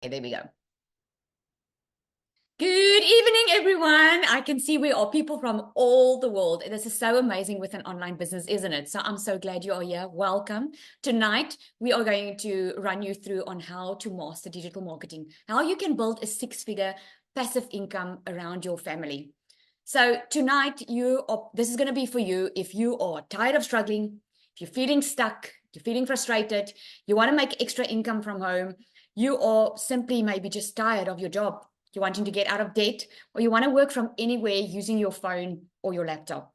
Okay, there we go. Good evening, everyone. I can see we are people from all the world. This is so amazing with an online business, isn't it? So I'm so glad you are here. Welcome. Tonight, we are going to run you through on how to master digital marketing, how you can build a six-figure passive income around your family. So tonight, this is going to be for you if you are tired of struggling, if you're feeling stuck, you're feeling frustrated, you want to make extra income from home, you are simply maybe just tired of your job, you're wanting to get out of debt, or you want to work from anywhere using your phone or your laptop.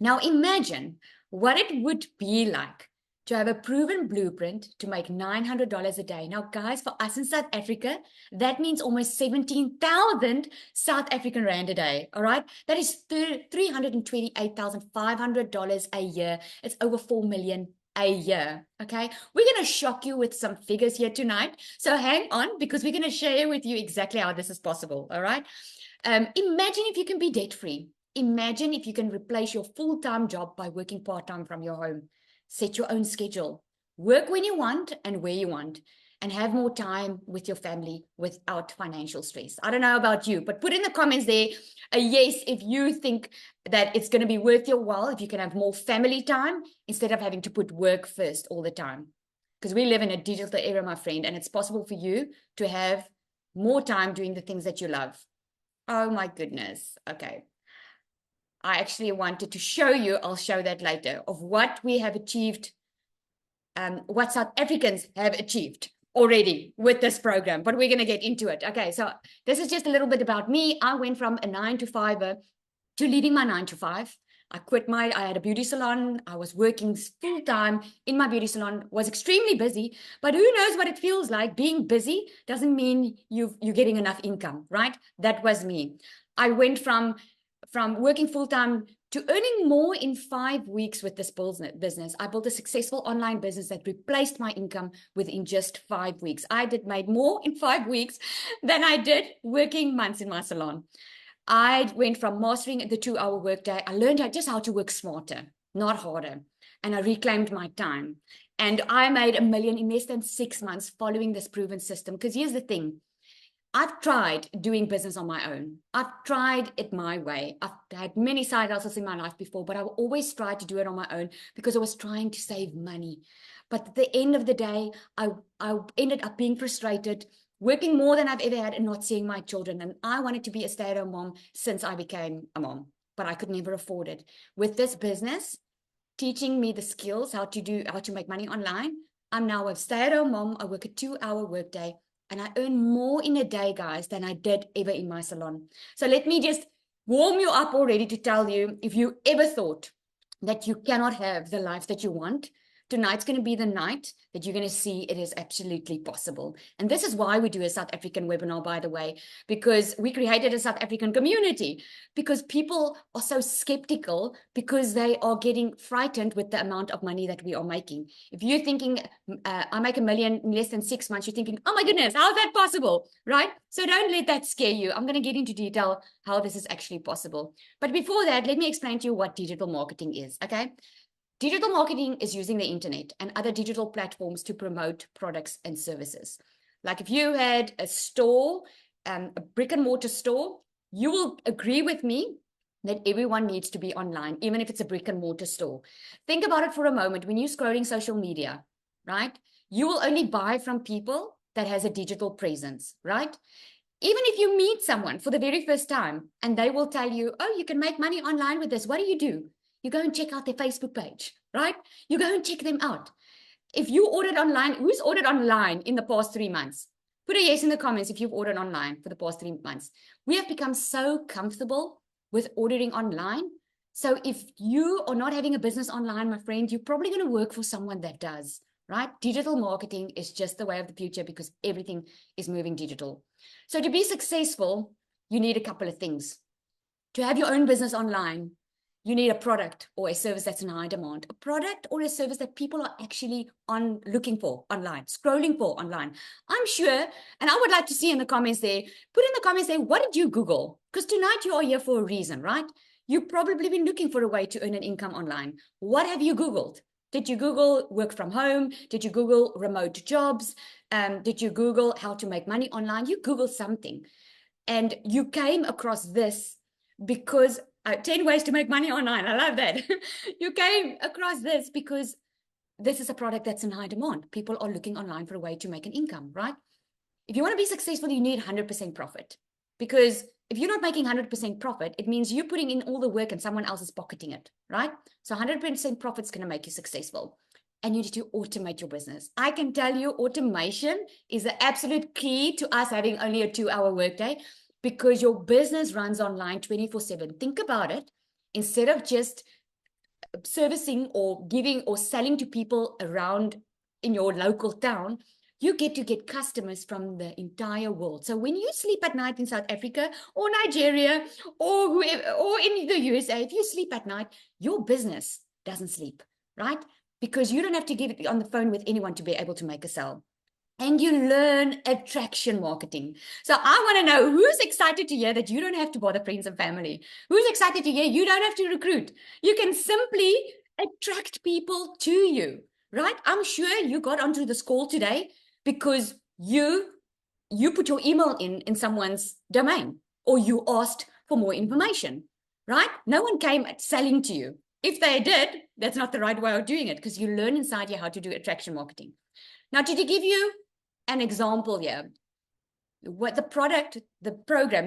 Now imagine what it would be like to have a proven blueprint to make $900 a day. Now, guys, for us in South Africa, that means almost 17,000 South African Rand a day. All right. That is $328,500 a year. It's over 4 million a year. Okay. We're going to shock you with some figures here tonight. So hang on, because we're going to share with you exactly how this is possible. All right. Imagine if you can be debt free. Imagine if you can replace your full-time job by working part-time from your home. Set your own schedule. Work when you want and where you want, and have more time with your family without financial stress. I don't know about you, but put in the comments there a yes if you think that it's going to be worth your while, if you can have more family time instead of having to put work first all the time. Because we live in a digital era, my friend, and it's possible for you to have more time doing the things that you love. Oh my goodness. Okay. I actually wanted to show you, I'll show that later, of what we have achieved, what South Africans have achieved already with this program, but we're going to get into it. Okay, so this is just a little bit about me. I went from a 9 to 5 to leaving my 9 to 5. I had a beauty salon. I was working full time in my beauty salon, was extremely busy, but who knows what it feels like. Being busy doesn't mean you're getting enough income, right? That was me. I went from working full-time to earning more in 5 weeks with this business. I built a successful online business that replaced my income within just 5 weeks. I made more in 5 weeks than I did working months in my salon. I went from mastering the 2-hour workday. I learned just how to work smarter, not harder. And I reclaimed my time. And I made $1 million in less than 6 months following this proven system. Because here's the thing. I've tried doing business on my own. I've tried it my way. I've had many side hustles in my life before, but I've always tried to do it on my own because I was trying to save money. But at the end of the day, I ended up being frustrated, working more than I've ever had and not seeing my children. And I wanted to be a stay-at-home mom since I became a mom, but I could never afford it. With this business, teaching me the skills, how to make money online, I'm now a stay-at-home mom. I work a 2-hour workday. And I earn more in a day, guys, than I did ever in my salon. So let me just warm you up already to tell you, if you ever thought that you cannot have the life that you want, tonight's going to be the night that you're going to see it is absolutely possible. And this is why we do a South African webinar, by the way, because we created a South African community, because people are so skeptical because they are getting frightened with the amount of money that we are making. If you're thinking, I make $1 million in less than 6 months, you're thinking, oh my goodness, how's that possible, right? So don't let that scare you. I'm going to get into detail how this is actually possible. But before that, let me explain to you what digital marketing is, okay? Digital marketing is using the internet and other digital platforms to promote products and services. Like if you had a store, a brick and mortar store, you will agree with me that everyone needs to be online, even if it's a brick and mortar store. Think about it for a moment. When you're scrolling social media, right? You will only buy from people that has a digital presence, right? Even if you meet someone for the very first time and they will tell you, oh, you can make money online with this, what do? You go and check out their Facebook page, right? You go and check them out. If you ordered online, who's ordered online in the past 3 months? Put a yes in the comments if you've ordered online for the past 3 months. We have become so comfortable with ordering online. So if you are not having a business online, my friend, you're probably going to work for someone that does, right? Digital marketing is just the way of the future because everything is moving digital. So to be successful, you need a couple of things. To have your own business online, you need a product or a service that's in high demand, a product or a service that people are actually looking for online, scrolling for online. I'm sure, and I would like to see in the comments there, put in the comments there, what did you Google? Because tonight you are here for a reason, right? You've probably been looking for a way to earn an income online. What have you Googled? Did you Google work from home? Did you Google remote jobs? Did you Google how to make money online? You Google something. And you came across this because 10 ways to make money online. I love that. You came across this because this is a product that's in high demand. People are looking online for a way to make an income, right? If you want to be successful, you need 100% profit, because if you're not making 100% profit, it means you're putting in all the work and someone else is pocketing it, right? So 100% profit is going to make you successful. And you need to automate your business. I can tell you automation is the absolute key to us having only a 2-hour workday, because your business runs online 24/7. Think about it. Instead of just servicing or giving or selling to people around in your local town, you get to get customers from the entire world. So when you sleep at night in South Africa or Nigeria or whoever, or in the USA, if you sleep at night, your business doesn't sleep, right? Because you don't have to get on the phone with anyone to be able to make a sale. And you learn attraction marketing. So I want to know who's excited to hear that you don't have to bother friends and family. Who's excited to hear you don't have to recruit. You can simply attract people to you, right? I'm sure you got onto this call today because you put your email in someone's domain, or you asked for more information, right? No one came selling to you. If they did, that's not the right way of doing it, because you learn inside you how to do attraction marketing. Now, to give you an example here, what the program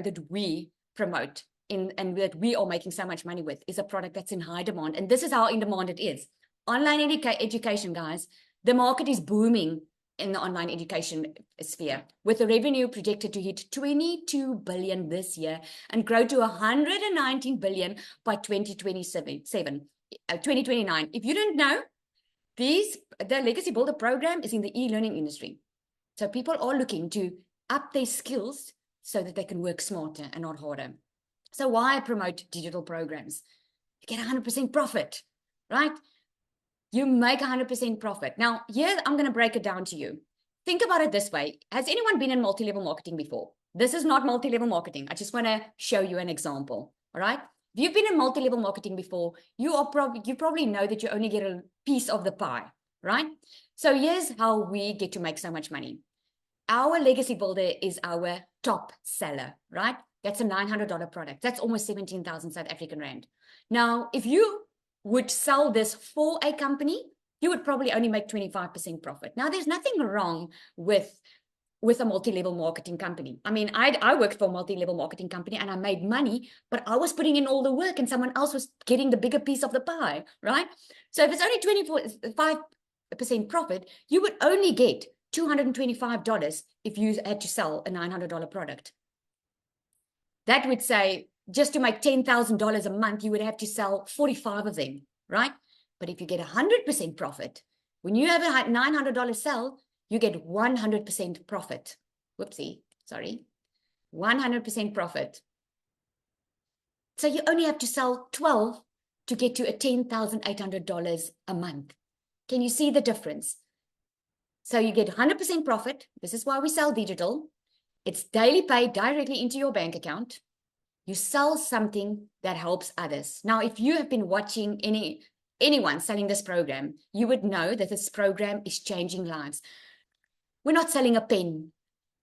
that we promote and that we are making so much money with is a product that's in high demand. And this is how in demand it is. Online education, guys, the market is booming in the online education sphere, with the revenue projected to hit 22 billion this year and grow to 119 billion by 2029. If you didn't know, the Legacy Builder program is in the e-learning industry. So people are looking to up their skills so that they can work smarter and not harder. So why promote digital programs? You get 100% profit, right? You make 100% profit. Now, here I'm going to break it down to you. Think about it this way. Has anyone been in multi-level marketing before? This is not multi-level marketing. I just want to show you an example, all right? If you've been in multi-level marketing before, you probably know that you only get a piece of the pie, right? So here's how we get to make so much money. Our Legacy Builder is our top seller, right? That's a $900 product. That's almost 17,000 South African rand. Now, if you would sell this for a company, you would probably only make 25% profit. Now, there's nothing wrong with a multi-level marketing company. I mean, I worked for a multi-level marketing company and I made money, but I was putting in all the work and someone else was getting the bigger piece of the pie, right? So if it's only 25% profit, you would only get $225 if you had to sell a $900 product. That would say, just to make $10,000 a month, you would have to sell 45 of them, right? But if you get 100% profit, when you have a $900 sell, you get 100% profit. Whoopsie, sorry. 100% profit. So you only have to sell 12 to get to a $10,800 a month. Can you see the difference? So you get 100% profit. This is why we sell digital. It's daily paid directly into your bank account. You sell something that helps others. Now, if you have been watching anyone selling this program, you would know that this program is changing lives. We're not selling a pen.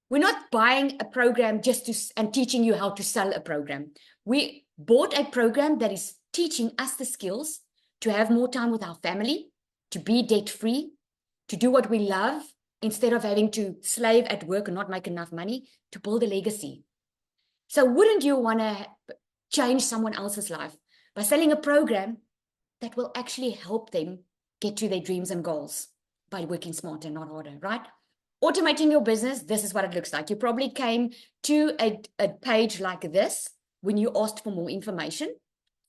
We're not buying a program and teaching you how to sell a program. We bought a program that is teaching us the skills to have more time with our family, to be debt-free, to do what we love instead of having to slave at work and not make enough money, to build a legacy. So wouldn't you want to change someone else's life by selling a program that will actually help them get to their dreams and goals by working smarter, not harder, right? Automating your business, this is what it looks like. You probably came to a page like this when you asked for more information.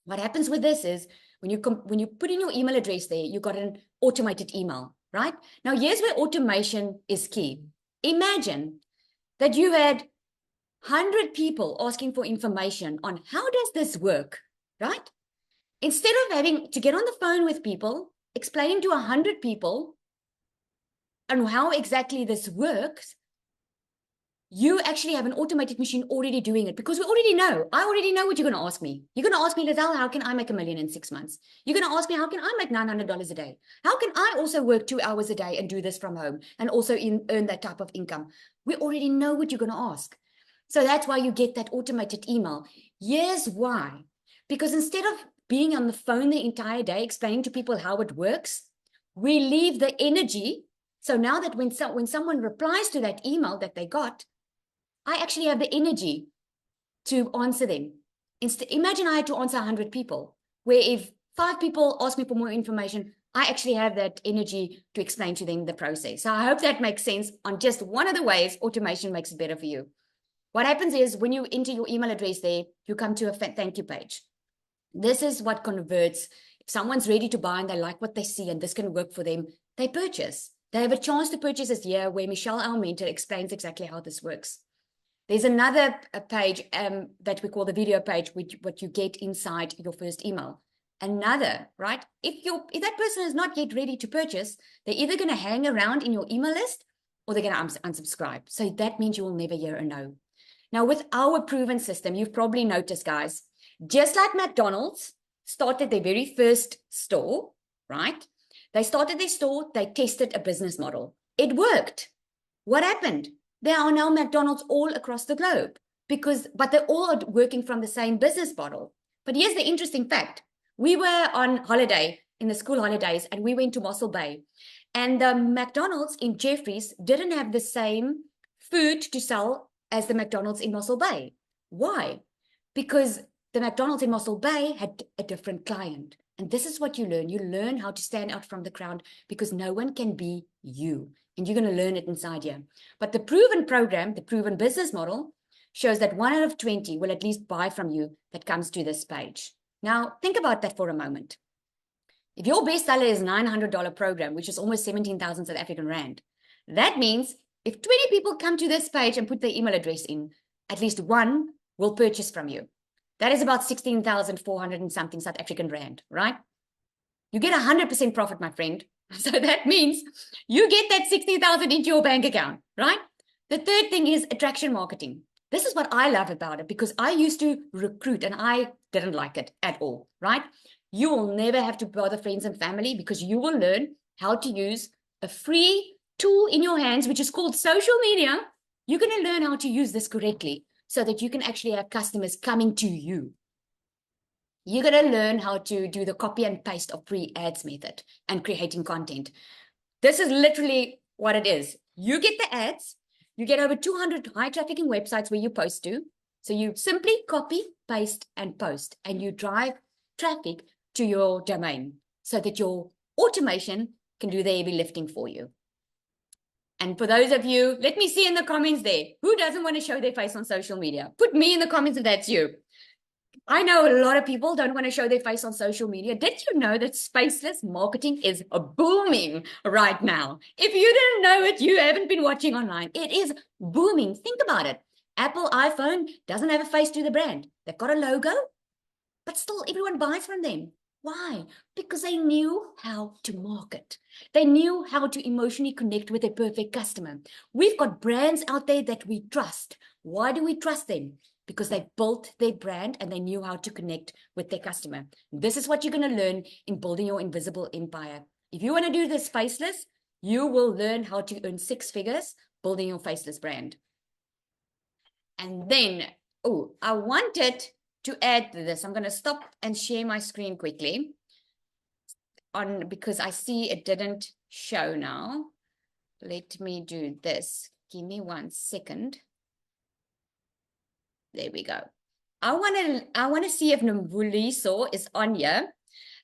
What happens with this is when you put in your email address there, you got an automated email, right? Now, here's where automation is key. Imagine that you had 100 people asking for information on how does this work, right? Instead of having to get on the phone with people, explaining to 100 people on how exactly this works, you actually have an automated machine already doing it, because we already know. I already know what you're going to ask me. You're going to ask me, Lizelle, how can I make $1 million in 6 months? You're going to ask me, how can I make $900 a day? How can I also work 2 hours a day and do this from home and also earn that type of income? We already know what you're going to ask. So that's why you get that automated email. Here's why. Because instead of being on the phone the entire day explaining to people how it works, we leave the energy. So now that when someone replies to that email that they got, I actually have the energy to answer them. Imagine I had to answer 100 people, where if 5 people ask me for more information, I actually have that energy to explain to them the process. So I hope that makes sense on just one of the ways automation makes it better for you. What happens is when you enter your email address there, you come to a thank you page. This is what converts. If someone's ready to buy and they like what they see and this can work for them, they purchase. They have a chance to purchase this year where Michelle, our mentor, explains exactly how this works. There's another page that we call the video page, which what you get inside your first email. Another, right? If that person is not yet ready to purchase, they're either going to hang around in your email list or they're going to unsubscribe. So that means you will never hear a no. Now, with our proven system, you've probably noticed, guys, just like McDonald's started their very first store, right? They started their store, they tested a business model. It worked. What happened? There are now McDonald's all across the globe but they're all working from the same business model. But here's the interesting fact. We were on holiday in the school holidays and we went to Mossel Bay, and the McDonald's in Jeffreys didn't have the same food to sell as the McDonald's in Mossel Bay. Why? Because the McDonald's in Mossel Bay had a different client. And this is what you learn. You learn how to stand out from the crowd because no one can be you. And you're going to learn it inside here. But the proven program, the proven business model, shows that 1 out of 20 will at least buy from you that comes to this page. Now, think about that for a moment. If your best seller is $900 program, which is almost 17,000 South African Rand, that means if 20 people come to this page and put their email address in, at least 1 will purchase from you. That is about 16,400 and something South African Rand, right? You get 100% profit, my friend. So that means you get that 60,000 into your bank account, right? The third thing is attraction marketing. This is what I love about it because I used to recruit and I didn't like it at all, right? You will never have to bother friends and family because you will learn how to use a free tool in your hands, which is called social media. You're going to learn how to use this correctly so that you can actually have customers coming to you. You're going to learn how to do the copy and paste of pre-ads method and creating content. This is literally what it is. You get the ads, you get over 200 high trafficking websites where you post to. So you simply copy, paste, and post, and you drive traffic to your domain so that your automation can do the heavy lifting for you. And for those of you, let me see in the comments there, who doesn't want to show their face on social media? Put me in the comments if that's you. I know a lot of people don't want to show their face on social media. Did you know that spaceless marketing is booming right now? If you didn't know it, you haven't been watching online. It is booming. Think about it. Apple iPhone doesn't have a face to the brand. They've got a logo, but still everyone buys from them. Why? Because they knew how to market. They knew how to emotionally connect with a perfect customer. We've got brands out there that we trust. Why do we trust them? Because they built their brand and they knew how to connect with their customer. This is what you're going to learn in building your invisible empire. If you want to do this faceless, you will learn how to earn 6 figures building your faceless brand. And then, I wanted to add this. I'm going to stop and share my screen quickly because I see it didn't show now. Let me do this. Give me 1 second. There we go. I want to see if Nombuliso is on here.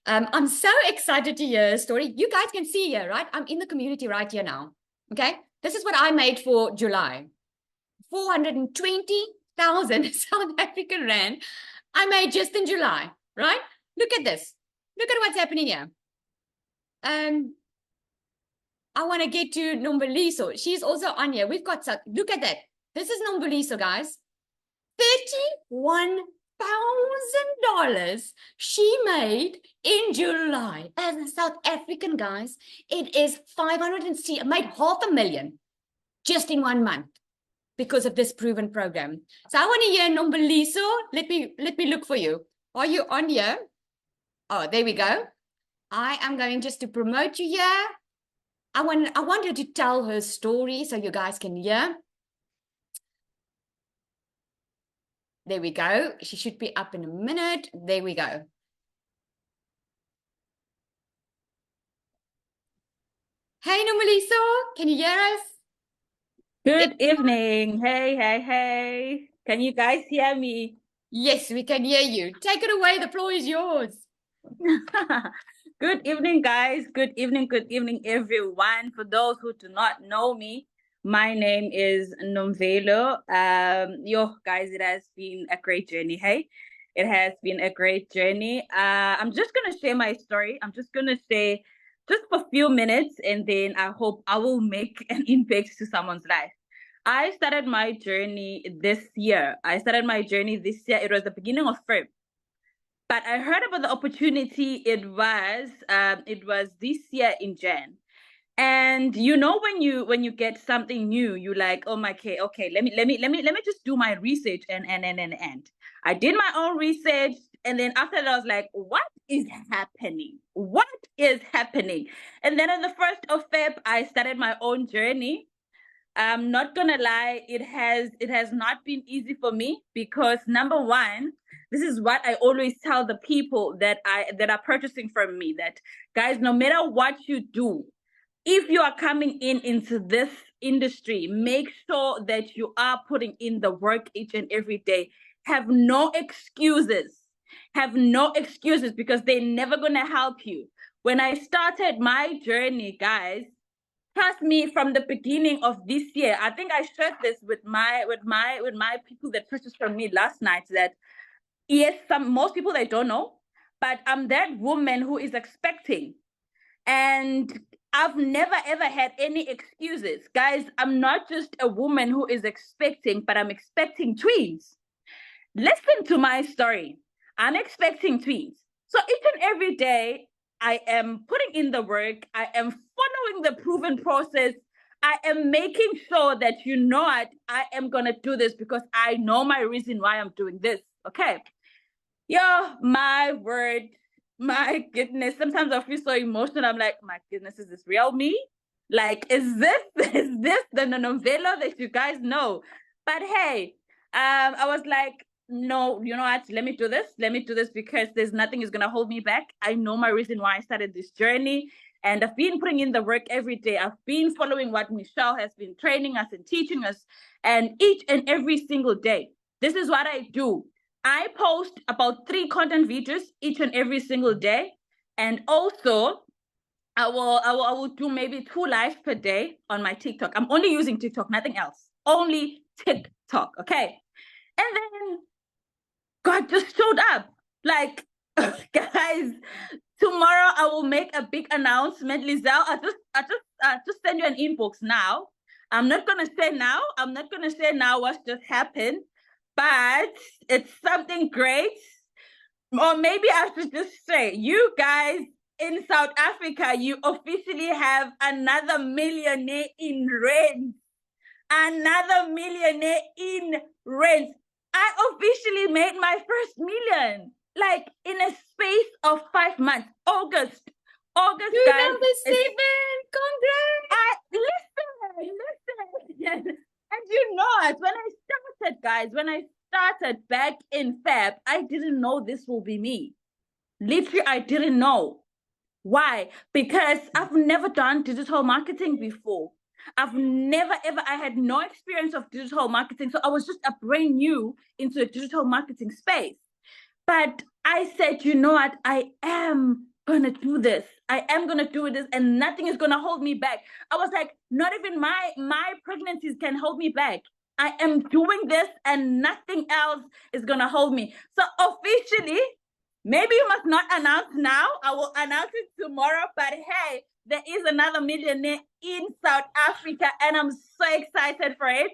I'm so excited to hear a story. You guys can see here, right? I'm in the community right here now. Okay. This is what I made for July. 420,000 South African Rand I made just in July, right? Look at this. Look at what's happening here. I want to get to Nombuliso. She's also on here. We've got, look at that. This is Nombuliso, guys. $31,000 she made in July as a South African, guys. It is 500 and made $500,000 just in 1 month. because of this proven program. So I want to hear Nomboliso. Let me look for you. Are you on here? Oh, there we go. I am going just to promote you here. I want her to tell her story so you guys can hear. There we go. She should be up in a minute. There we go. Hey, Nomboliso, can you hear us? Good evening. Hey, hey, hey. Can you guys hear me? Yes, we can hear you. Take it away. The floor is yours. Good evening, guys. Good evening, everyone. For those who do not know me, my name is Nomvelo. Guys, it has been a great journey. Hey, it has been a great journey. I'm just gonna share my story. I'm just gonna say just for a few minutes, and then I hope I will make an impact to someone's life. I started my journey this year. It was the beginning of Feb. But I heard about the opportunity. It was this year in Jan. And you know, when you get something new, you like, oh my, okay, let me just do my research and I did my own research, and then after that I was like, what is happening? What is happening? And then on the 1st of Feb, I started my own journey. I'm not gonna lie, it has not been easy for me, because number one, this is what I always tell the people that are purchasing from me, that guys, no matter what you do, if you are coming into this industry, make sure that you are putting in the work each and every day. Have no excuses. Because they're never gonna help you. When I started my journey, guys, trust me, from the beginning of this year, I think I shared this with my people that purchased from me last night, that yes, most people, they don't know, but I'm that woman who is expecting. And I've never ever had any excuses. Guys, I'm not just a woman who is expecting, but I'm expecting twins. Listen to my story. I'm expecting twins. So each and every day, I am putting in the work. I am following the proven process. I am making sure that, you know what, I am going to do this because I know my reason why I'm doing this. Okay. Yo, my word, my goodness. Sometimes I feel so emotional. I'm like, my goodness, is this real me? Like, is this the novella that you guys know? But hey, I was like, no, you know what? Let me do this. Because there's nothing is gonna hold me back. I know my reason why I started this journey. And I've been putting in the work every day. I've been following what Michelle has been training us and teaching us. And each and every single day, this is what I do. I post about 3 content videos each and every single day. And also, I will do maybe 2 lives per day on my TikTok. I'm only using TikTok, nothing else. Only TikTok, okay? And then God just showed up. Like, guys, tomorrow I will make a big announcement. Lizelle, I just send you an inbox now. I'm not gonna say now what's just happened, but it's something great. Or maybe I should just say, you guys in South Africa, you officially have another millionaire in rent. Another millionaire in rent. I officially made my first million, like in a space of 5 months. August, You're guys. number 7. Congrats. Listen. And you know it, when I started back in Feb, I didn't know this will be me. Literally, I didn't know. Why? Because I've never done digital marketing before. I had no experience of digital marketing. So I was just a brand new into the digital marketing space. But I said, you know what? I am going to do this. And nothing is going to hold me back. I was like, not even my pregnancies can hold me back. I am doing this and nothing else is going to hold me. So officially, maybe you must not announce now. I will announce it tomorrow. But hey, there is another millionaire in South Africa, and I'm so excited for it.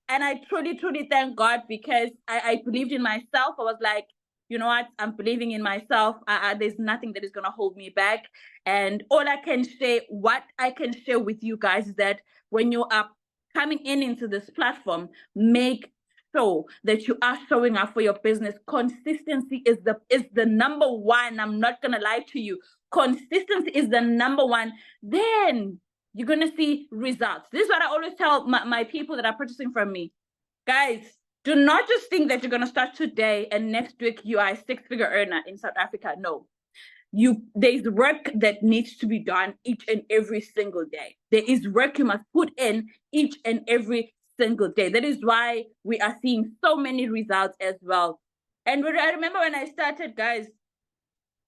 And I truly, truly thank God, because I believed in myself. I was like, you know what? I'm believing in myself. There's nothing that is going to hold me back. And what I can share with you guys is that when you are coming into this platform, make sure that you are showing up for your business. Consistency is the number one. I'm not gonna lie to you. Consistency is the number one. Then you're gonna see results. This is what I always tell my people that are purchasing from me. Guys, do not just think that you're gonna start today and next week you are a six-figure earner in South Africa. No. There's work that needs to be done each and every single day. There is work you must put in each and every single day. That is why we are seeing so many results as well. And I remember when I started, guys,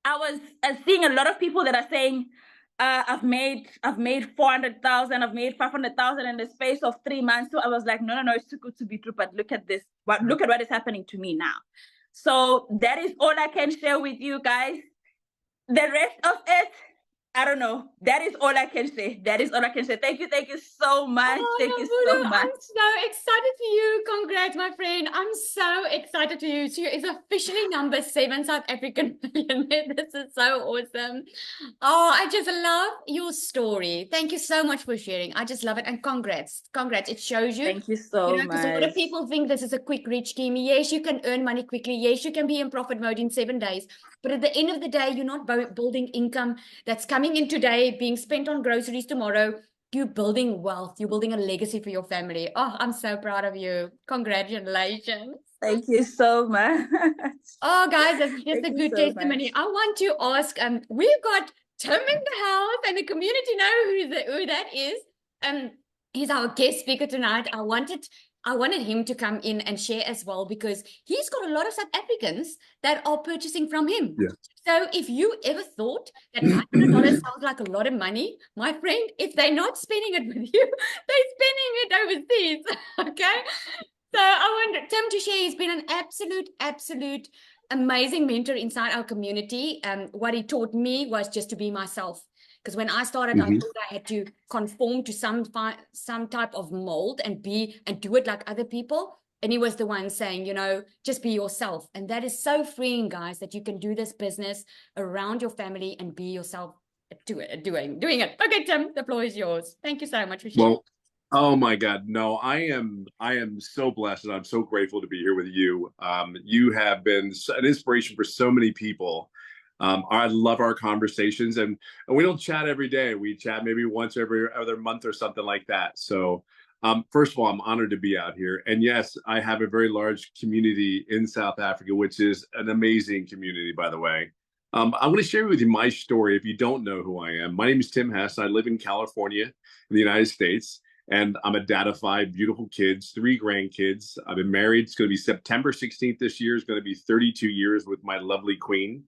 I was seeing a lot of people that are saying, I've made 400,000, I've made 500,000 in the space of 3 months. So I was like, no, it's too good to be true. But look at this. Look at what is happening to me now. So that is all I can share with you guys. The rest of it, I don't know. That is all I can say. That is all I can say. Thank you so much. Oh, Thank you so much. I'm so excited for you. Congrats, my friend. I'm so excited for you. She is officially number 7 South African millionaire. This is so awesome. Oh, I just love your story. Thank you so much for sharing. I just love it. And congrats. It shows you. Thank you so much. Because a lot of people think this is a quick rich scheme. Yes, you can earn money quickly. Yes, you can be in profit mode in 7 days. But at the end of the day, you're not building income that's coming in today, being spent on groceries tomorrow. You're building wealth. You're building a legacy for your family. Oh, I'm so proud of you. Congratulations. Thank you so much. Oh, guys, that's just a good testimony. Much. I want to ask, we've got Tim in the house and the community know who that is. He's our guest speaker tonight. I wanted him to come in and share as well, because he's got a lot of South Africans that are purchasing from him. Yeah. So if you ever thought that $900 sounds like a lot of money, my friend, if they're not spending it with you, they're spending it overseas. Okay. So I want Tim to share. He's been an absolute amazing mentor inside our community. What he taught me was just to be myself. Because when I started, I thought I had to conform to some type of mold and do it like other people. And he was the one saying, just be yourself. And that is so freeing, guys, that you can do this business around your family and be yourself doing it. Okay, Tim, the floor is yours. Thank you so much for sharing. Well, oh my God, no, I am so blessed, and I'm so grateful to be here with you. You have been an inspiration for so many people. I love our conversations, and we don't chat every day. We chat maybe once every other month or something like that. So first of all, I'm honored to be out here. And yes, I have a very large community in South Africa, which is an amazing community, by the way. I'm going to share with you my story if you don't know who I am. My name is Tim Hess. I live in California in the United States, and I'm a dad of 5 beautiful kids, 3 grandkids. I've been married. It's going to be September 16th this year. It's going to be 32 years with my lovely queen.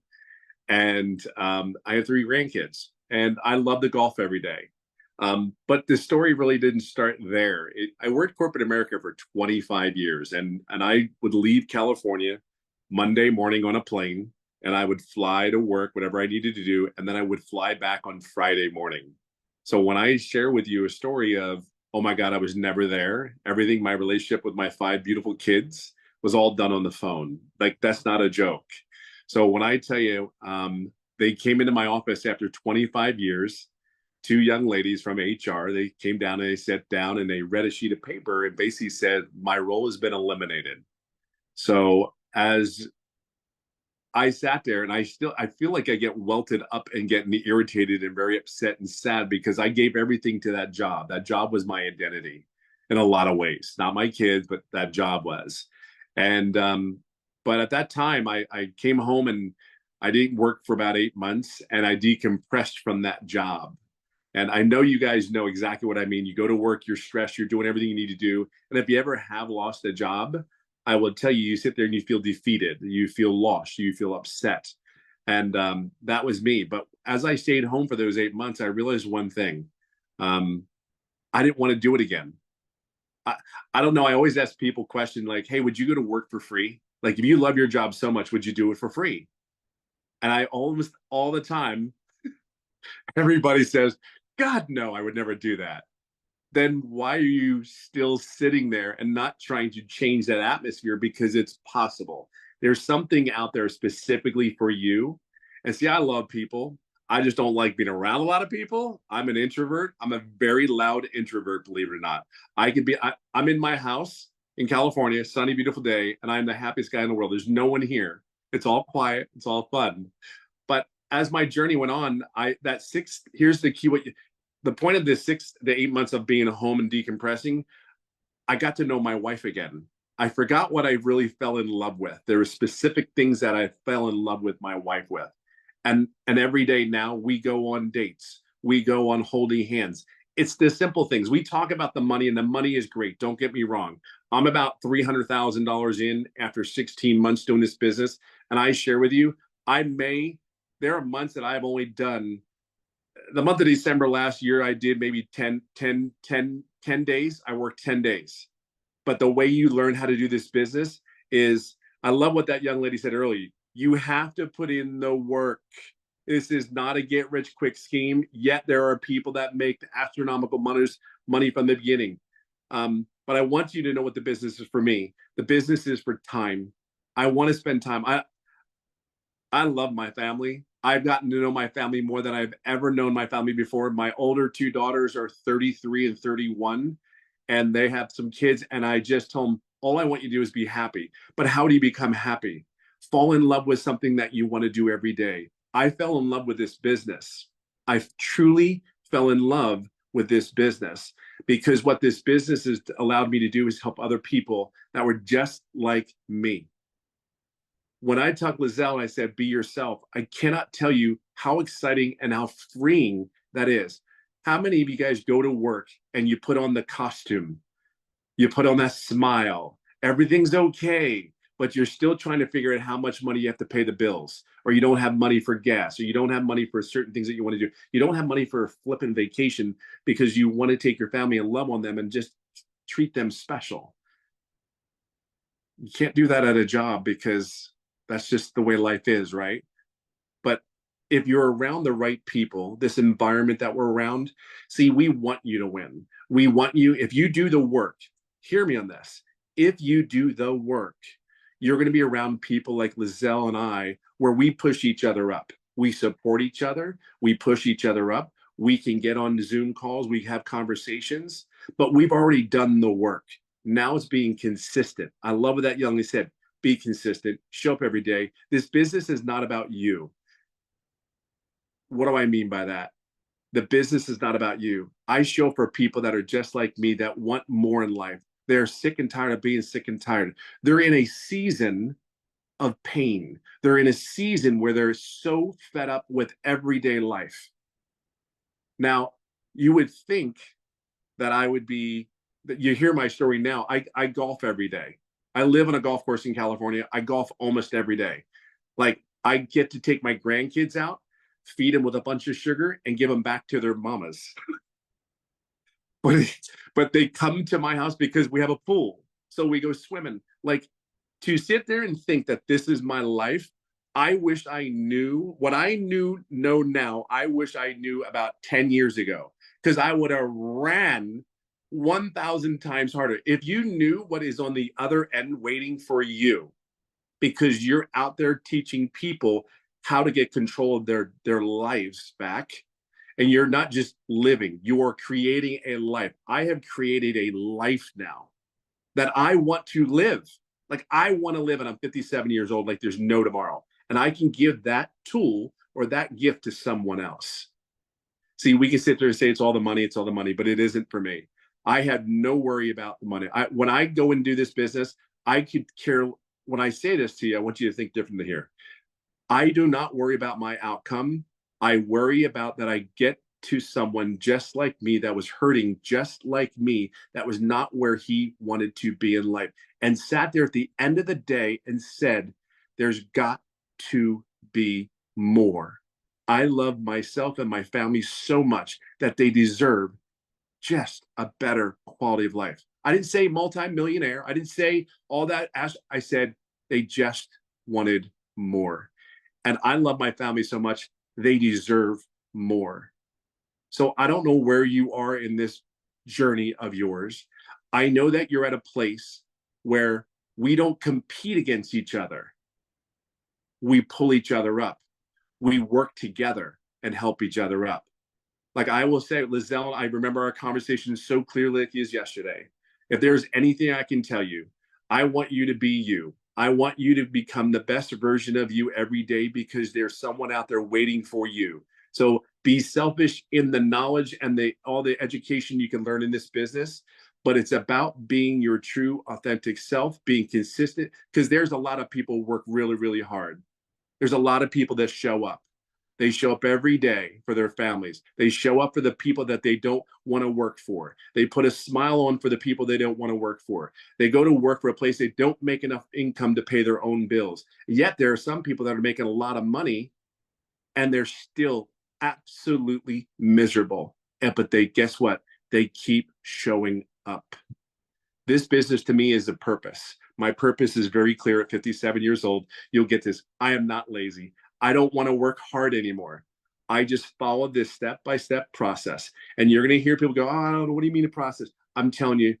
And I have 3 grandkids, and I love to golf every day. But the story really didn't start there. I worked corporate America for 25 years, and I would leave California Monday morning on a plane, and I would fly to work, whatever I needed to do, and then I would fly back on Friday morning. So when I share with you a story of, oh my God, I was never there, everything, my relationship with my 5 beautiful kids was all done on the phone. Like, that's not a joke. So when I tell you, they came into my office after 25 years, 2 young ladies from HR, they came down and they sat down and they read a sheet of paper and basically said, my role has been eliminated. So as I sat there, and I feel like I get welted up and getting irritated and very upset and sad, because I gave everything to that job. That job was my identity in a lot of ways, not my kids, but that job was. And, but at that time, I came home and I didn't work for about 8 months, and I decompressed from that job. And I know you guys know exactly what I mean. You go to work, you're stressed, you're doing everything you need to do. And if you ever have lost a job, I will tell you, you sit there and you feel defeated, you feel lost, you feel upset. And that was me. But as I stayed home for those 8 months, I realized one thing. I didn't want to do it again. I don't know. I always ask people questions like, hey, would you go to work for free? Like, if you love your job so much, would you do it for free? And I almost all the time, everybody says, God, no, I would never do that. Then why are you still sitting there and not trying to change that atmosphere? Because it's possible. There's something out there specifically for you. And see, I love people. I just don't like being around a lot of people. I'm an introvert. I'm a very loud introvert, believe it or not. I'm in my house in California, sunny, beautiful day, and I'm the happiest guy in the world. There's no one here. It's all quiet. It's all fun. But as my journey went on, here's the key. The point of this 6 to 8 months of being home and decompressing, I got to know my wife again. I forgot what I really fell in love with. There were specific things that I fell in love with my wife with. And every day now we go on dates. We go on holding hands. It's the simple things. We talk about the money, and the money is great. Don't get me wrong. I'm about $300,000 in after 16 months doing this business. And I share with you, there are months that I've only done. The month of December last year, I did maybe 10 days. I worked 10 days. But the way you learn how to do this business is, I love what that young lady said earlier. You have to put in the work. This is not a get rich quick scheme. Yet there are people that make astronomical money from the beginning. But I want you to know what the business is for me. The business is for time. I want to spend time. I love my family. I've gotten to know my family more than I've ever known my family before. My older two daughters are 33 and 31, and they have some kids. And I just told them, all I want you to do is be happy. But how do you become happy? Fall in love with something that you want to do every day. I fell in love with this business. I truly fell in love with this business, because what this business has allowed me to do is help other people that were just like me. When I talked to Lizelle and I said, be yourself, I cannot tell you how exciting and how freeing that is. How many of you guys go to work and you put on the costume, you put on that smile, everything's okay, but you're still trying to figure out how much money you have to pay the bills, or you don't have money for gas, or you don't have money for certain things that you want to do. You don't have money for a flipping vacation because you want to take your family and love on them and just treat them special. You can't do that at a job because that's just the way life is, right? But if you're around the right people, this environment that we're around, see, we want you to win. We want you, if you do the work, hear me on this. If you do the work, you're going to be around people like Lizelle and I, where we push each other up. We support each other. We push each other up. We can get on Zoom calls. We have conversations, but we've already done the work. Now it's being consistent. I love what that young lady said. Be consistent. Show up every day. This business is not about you. What do I mean by that? The business is not about you. I show for people that are just like me, that want more in life. They're sick and tired of being sick and tired. They're in a season of pain. They're in a season where they're so fed up with everyday life. Now, you would think that you hear my story now. I golf every day. I live on a golf course in California. I golf almost every day. Like, I get to take my grandkids out, feed them with a bunch of sugar, and give them back to their mamas. But they come to my house because we have a pool. So we go swimming. Like, to sit there and think that this is my life, I wish I knew what I know now. I wish I knew about 10 years ago, because I would have ran 1,000 times harder. If you knew what is on the other end waiting for you, because you're out there teaching people how to get control of their lives back, and you're not just living, you are creating a life. I have created a life now that I want to live. Like, I want to live, and I'm 57 years old, like there's no tomorrow. And I can give that tool or that gift to someone else. See, we can sit there and say it's all the money, but it isn't for me. I have no worry about the money. When I go and do this business, I could care. When I say this to you, I want you to think differently here. I do not worry about my outcome. I worry about that I get to someone just like me, that was hurting just like me, that was not where he wanted to be in life, and sat there at the end of the day and said, there's got to be more. I love myself and my family so much that they deserve just a better quality of life. I didn't say multi-millionaire. I didn't say all that. I said they just wanted more. And I love my family so much, they deserve more. So I don't know where you are in this journey of yours. I know that you're at a place where we don't compete against each other. We pull each other up. We work together. and help each other up. Like I will say, Lizelle, I remember our conversation so clearly like as yesterday. If there's anything I can tell you, I want you to be you. I want you to become the best version of you every day because there's someone out there waiting for you. So be selfish in the knowledge and all the education you can learn in this business, but it's about being your true, authentic self, being consistent, because there's a lot of people who work really, really hard. There's a lot of people that show up. They show up every day for their families. They show up for the people that they don't want to work for. They put a smile on for the people they don't want to work for. They go to work for a place they don't make enough income to pay their own bills. Yet there are some people that are making a lot of money and they're still absolutely miserable. But guess what? They keep showing up. This business to me is a purpose. My purpose is very clear at 57 years old. You'll get this. I am not lazy. I don't want to work hard anymore. I just follow this step-by-step process. And you're going to hear people go, oh, I don't know. What do you mean a process? I'm telling you,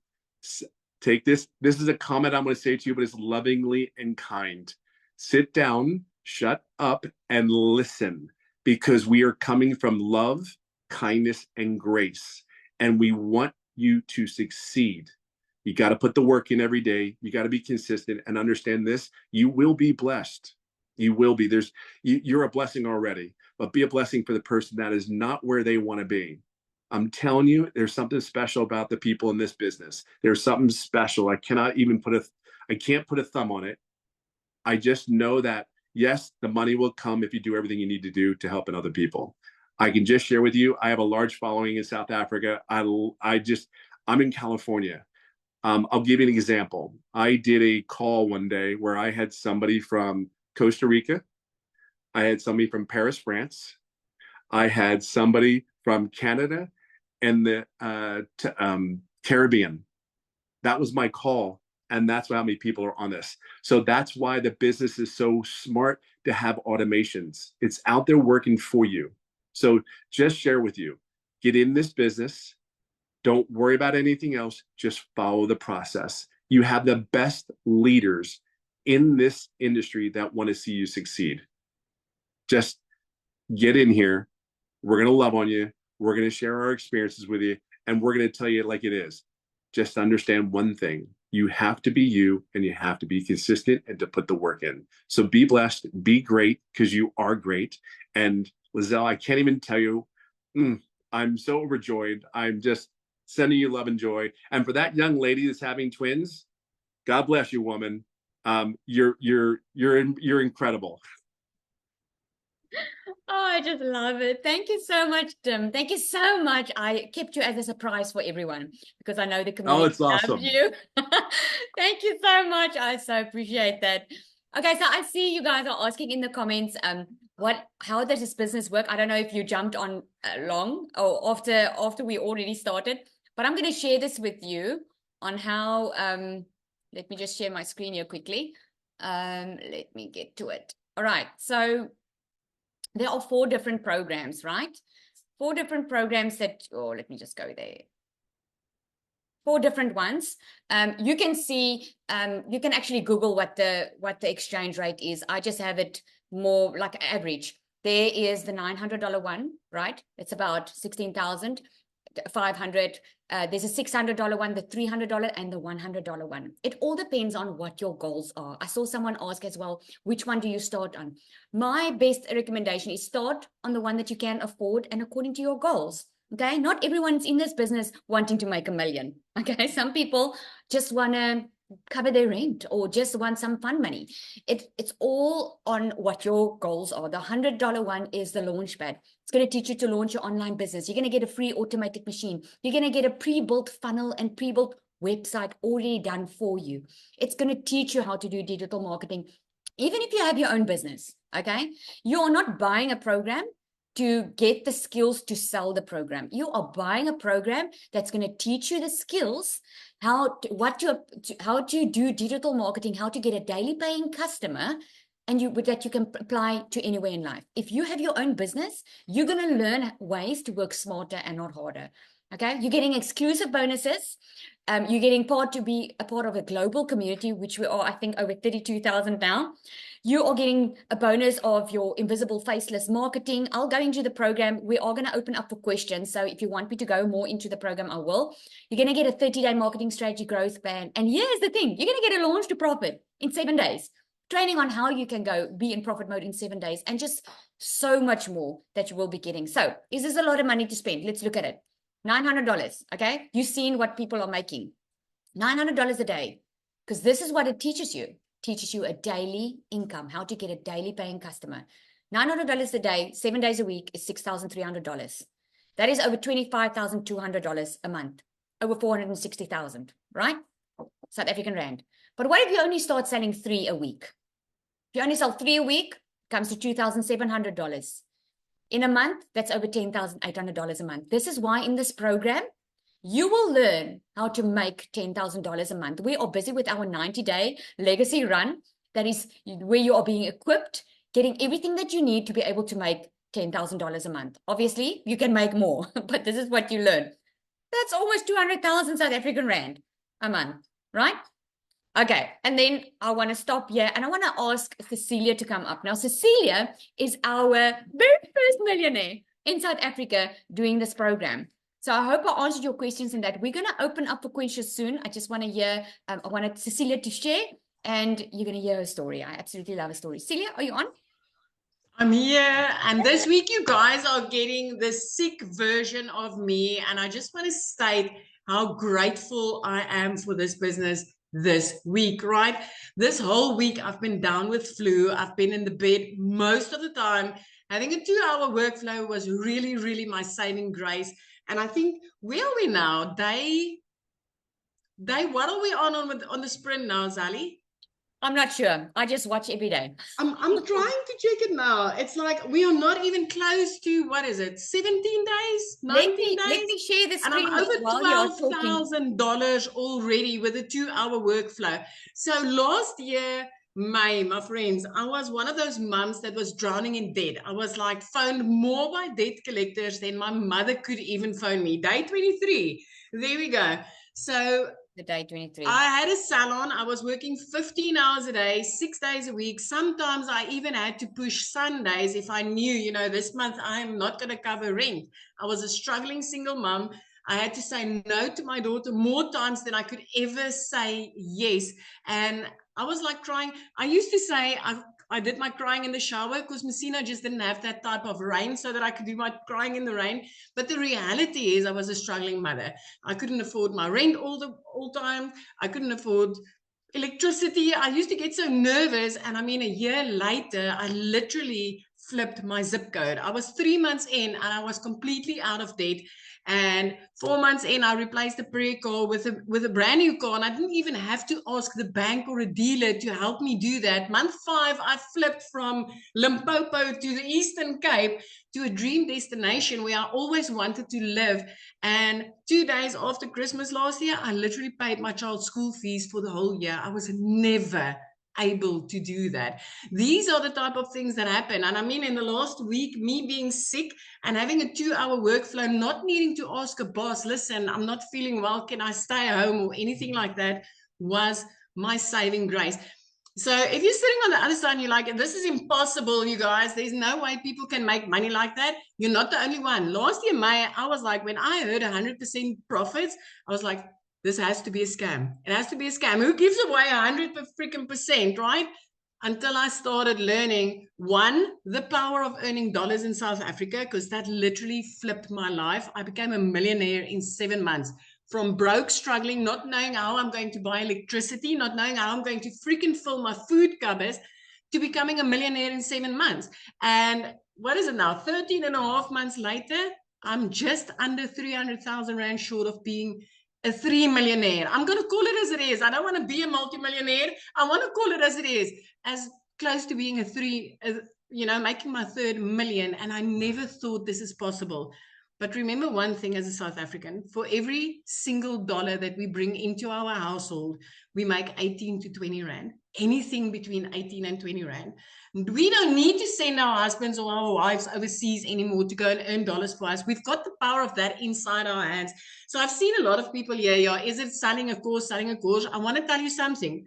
take this. This is a comment I'm going to say to you, but it's lovingly and kind. Sit down, shut up, and listen, because we are coming from love, kindness, and grace. And we want you to succeed. You got to put the work in every day. You got to be consistent and understand this. You will be blessed. You will be. You're a blessing already, but be a blessing for the person that is not where they want to be. I'm telling you, there's something special about the people in this business. There's something special. I can't put a thumb on it. I just know that, yes, the money will come if you do everything you need to do to help other people. I can just share with you, I have a large following in South Africa. I'm in California. I'll give you an example. I did a call one day where I had somebody from Costa Rica. I had somebody from Paris, France. I had somebody from Canada and the Caribbean. That was my call. And that's how many people are on this. So that's why the business is so smart to have automations. It's out there working for you. So just share with you, get in this business. Don't worry about anything else. Just follow the process. You have the best leaders in this industry that want to see you succeed. Just get in here. We're going to love on you. We're going to share our experiences with you. And we're going to tell you it like it is. Just understand one thing. You have to be you and you have to be consistent and to put the work in. So be blessed, be great, because you are great. And Lizelle, I can't even tell you, I'm so overjoyed. I'm just sending you love and joy. And for that young lady that's having twins, God bless you, woman. You're incredible. Oh, I just love it. Thank you so much, Tim. Thank you so much. I kept you as a surprise for everyone because I know the community it's awesome. loves you. Thank you so much. I so appreciate that. Okay, so I see you guys are asking in the comments, how does this business work? I don't know if you jumped on long or after we already started, but I'm going to share this with you on how. Let me just share my screen here quickly. Let me get to it. All right, so there are 4 different programs, right? 4 different programs let me just go there. 4 different ones. You can see, you can actually Google what the exchange rate is. I just have it more like average. There is the $900 one, right? It's about 16,500. There's a $600 one, the $300 and the $100 one. It all depends on what your goals are. I saw someone ask as well, which one do you start on? My best recommendation is start on the one that you can afford and according to your goals. Okay, not everyone's in this business wanting to make $1 million. Okay, some people just want to cover their rent or just want some fun money. It's all on what your goals are. The $100 one is the Launchpad. It's going to teach you to launch your online business. You're going to get a free automated machine. You're going to get a pre-built funnel and pre-built website already done for you. It's going to teach you how to do digital marketing, even if you have your own business. Okay, you are not buying a program to get the skills to sell the program. You are buying a program that's going to teach you the skills, how to do digital marketing, how to get a daily paying customer, and that you can apply to anywhere in life. If you have your own business, you're going to learn ways to work smarter and not harder. Okay, you're getting exclusive bonuses. You're getting to be a part of a global community, which we are, I think, over 32,000 now. You are getting a bonus of your invisible faceless marketing. I'll go into the program. We are going to open up for questions. So if you want me to go more into the program, I will. You're going to get a 30-day marketing strategy growth plan. And here's the thing, you're going to get a launch to profit in 7 days. Training on how you can go be in profit mode in 7 days, and just so much more that you will be getting. So is this a lot of money to spend? Let's look at it. $900, okay? You've seen what people are making. $900 a day, because this is what it teaches you. Teaches you a daily income, how to get a daily paying customer. $900 a day, 7 days a week is $6,300. That is over $25,200 a month, over 460,000, right? South African Rand. But what if you only start selling 3 a week? If you only sell 3 a week, it comes to $2,700. In a month, that's over $10,800 a month. This is why in this program, you will learn how to make $10,000 a month. We are busy with our 90-day legacy run. That is where you are being equipped, getting everything that you need to be able to make $10,000 a month. Obviously, you can make more, but this is what you learn. That's almost 200,000 South African Rand a month, right? Okay, and then I want to stop here and I want to ask Cecilia to come up. Now, Cecilia is our very first millionaire in South Africa doing this program. So I hope I answered your questions in that. We're going to open up for questions soon. I just want to hear, I wanted Cecilia to share, and you're going to hear her story. I absolutely love her story. Cecilia, are you on? I'm here, and this week you guys are getting the sick version of me, and I just want to state how grateful I am for this business this week, right? This whole week I've been down with flu. I've been in the bed most of the time. Having a 2-hour workflow was really, really my saving grace. And I think, where are we now? Day, what are we on the sprint now, Zali? I'm not sure. I just watch every day. I'm trying to check it now. It's like we are not even close to, what is it, 17 days, 19 days? Let me share the screen. And I'm over $12,000 already with a 2-hour workflow. So last year, May, my friends, I was one of those mums that was drowning in debt. I was like phoned more by debt collectors than my mother could even phone me. Day 23. There we go. So the day 23. I had a salon. I was working 15 hours a day, 6 days a week. Sometimes I even had to push Sundays if I knew, you know, this month I'm not going to cover rent. I was a struggling single mom. I had to say no to my daughter more times than I could ever say yes. And I was like crying. I used to say I did my crying in the shower because Messina just didn't have that type of rain so that I could do my crying in the rain. But the reality is I was a struggling mother. I couldn't afford my rent all time. I couldn't afford electricity. I used to get so nervous. And I mean, a year later, I literally flipped my zip code. I was 3 months in and I was completely out of debt. And 4 months in, I replaced the pre-car with a brand new car. And I didn't even have to ask the bank or a dealer to help me do that. Month 5, I flipped from Limpopo to the Eastern Cape to a dream destination where I always wanted to live. And 2 days after Christmas last year, I literally paid my child's school fees for the whole year. I was never able to do that. These are the type of things that happen. And I mean, in the last week, me being sick and having a 2-hour workflow, not needing to ask a boss, listen, I'm not feeling well, can I stay home or anything like that, was my saving grace. So if you're sitting on the other side and you're like, this is impossible, you guys, there's no way people can make money like that, you're not the only one. Last year, May, I was like, when I heard 100% profits, I was like, this has to be a scam. It has to be a scam. Who gives away 100%, right? Until I started learning, one, the power of earning dollars in South Africa, because that literally flipped my life. I became a millionaire in 7 months. From broke, struggling, not knowing how I'm going to buy electricity, not knowing how I'm going to freaking fill my food cupboards, to becoming a millionaire in 7 months. And what is it now? 13 and a half months later, I'm just under 300,000 Rand short of being a 3 millionaire. I'm going to call it as it is. I don't want to be a multimillionaire. I want to call it as it is, as close to being making my 3rd million. And I never thought this is possible. But remember one thing as a South African, for every single dollar that we bring into our household, we make 18 to 20 Rand, anything between 18 and 20 Rand. We don't need to send our husbands or our wives overseas anymore to go and earn dollars for us. We've got the power of that inside our hands. So I've seen a lot of people here, yeah, is it selling a course, selling a course? I want to tell you something.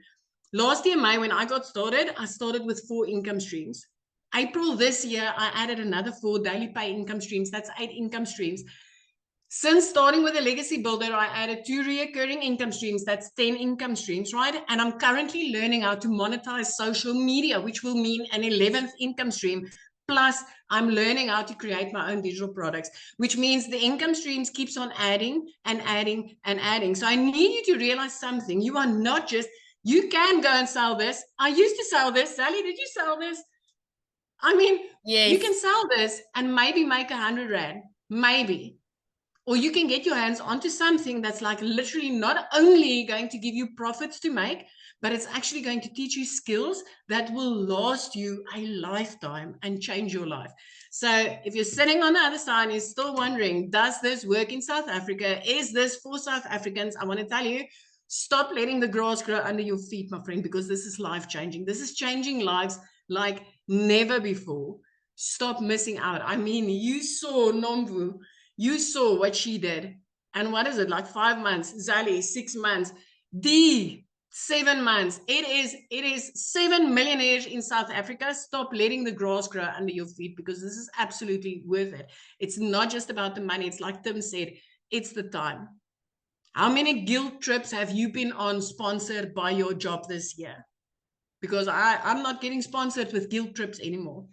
Last year, May, when I got started, I started with 4 income streams. April this year, I added another 4 daily pay income streams. That's 8 income streams. Since starting with a legacy builder, I added 2 recurring income streams. That's 10 income streams, right? And I'm currently learning how to monetize social media, which will mean an 11th income stream. Plus, I'm learning how to create my own digital products, which means the income streams keeps on adding and adding and adding. So I need you to realize something. You are not just, you can go and sell this. I used to sell this. Sally, did you sell this? I mean, Yes. you can sell this and maybe make 100 Rand, maybe. Or you can get your hands onto something that's like literally not only going to give you profits to make, but it's actually going to teach you skills that will last you a lifetime and change your life. So if you're sitting on the other side and you're still wondering, does this work in South Africa? Is this for South Africans? I want to tell you, stop letting the grass grow under your feet, my friend, because this is life-changing. This is changing lives like never before. Stop missing out. I mean, you saw Nomvu, you saw what she did. And what is it, like 5 months? Zali, 6 months. D, 7 months. It is 7 millionaires in South Africa. Stop letting the grass grow under your feet, because this is absolutely worth it. It's not just about the money. It's like Tim said, it's the time. How many guild trips have you been on sponsored by your job this year? Because I'm not getting sponsored with guild trips anymore.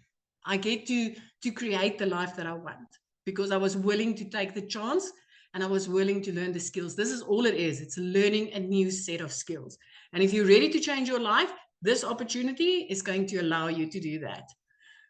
I get to create the life that I want because I was willing to take the chance and I was willing to learn the skills. This is all it is. It's learning a new set of skills. And if you're ready to change your life, this opportunity is going to allow you to do that.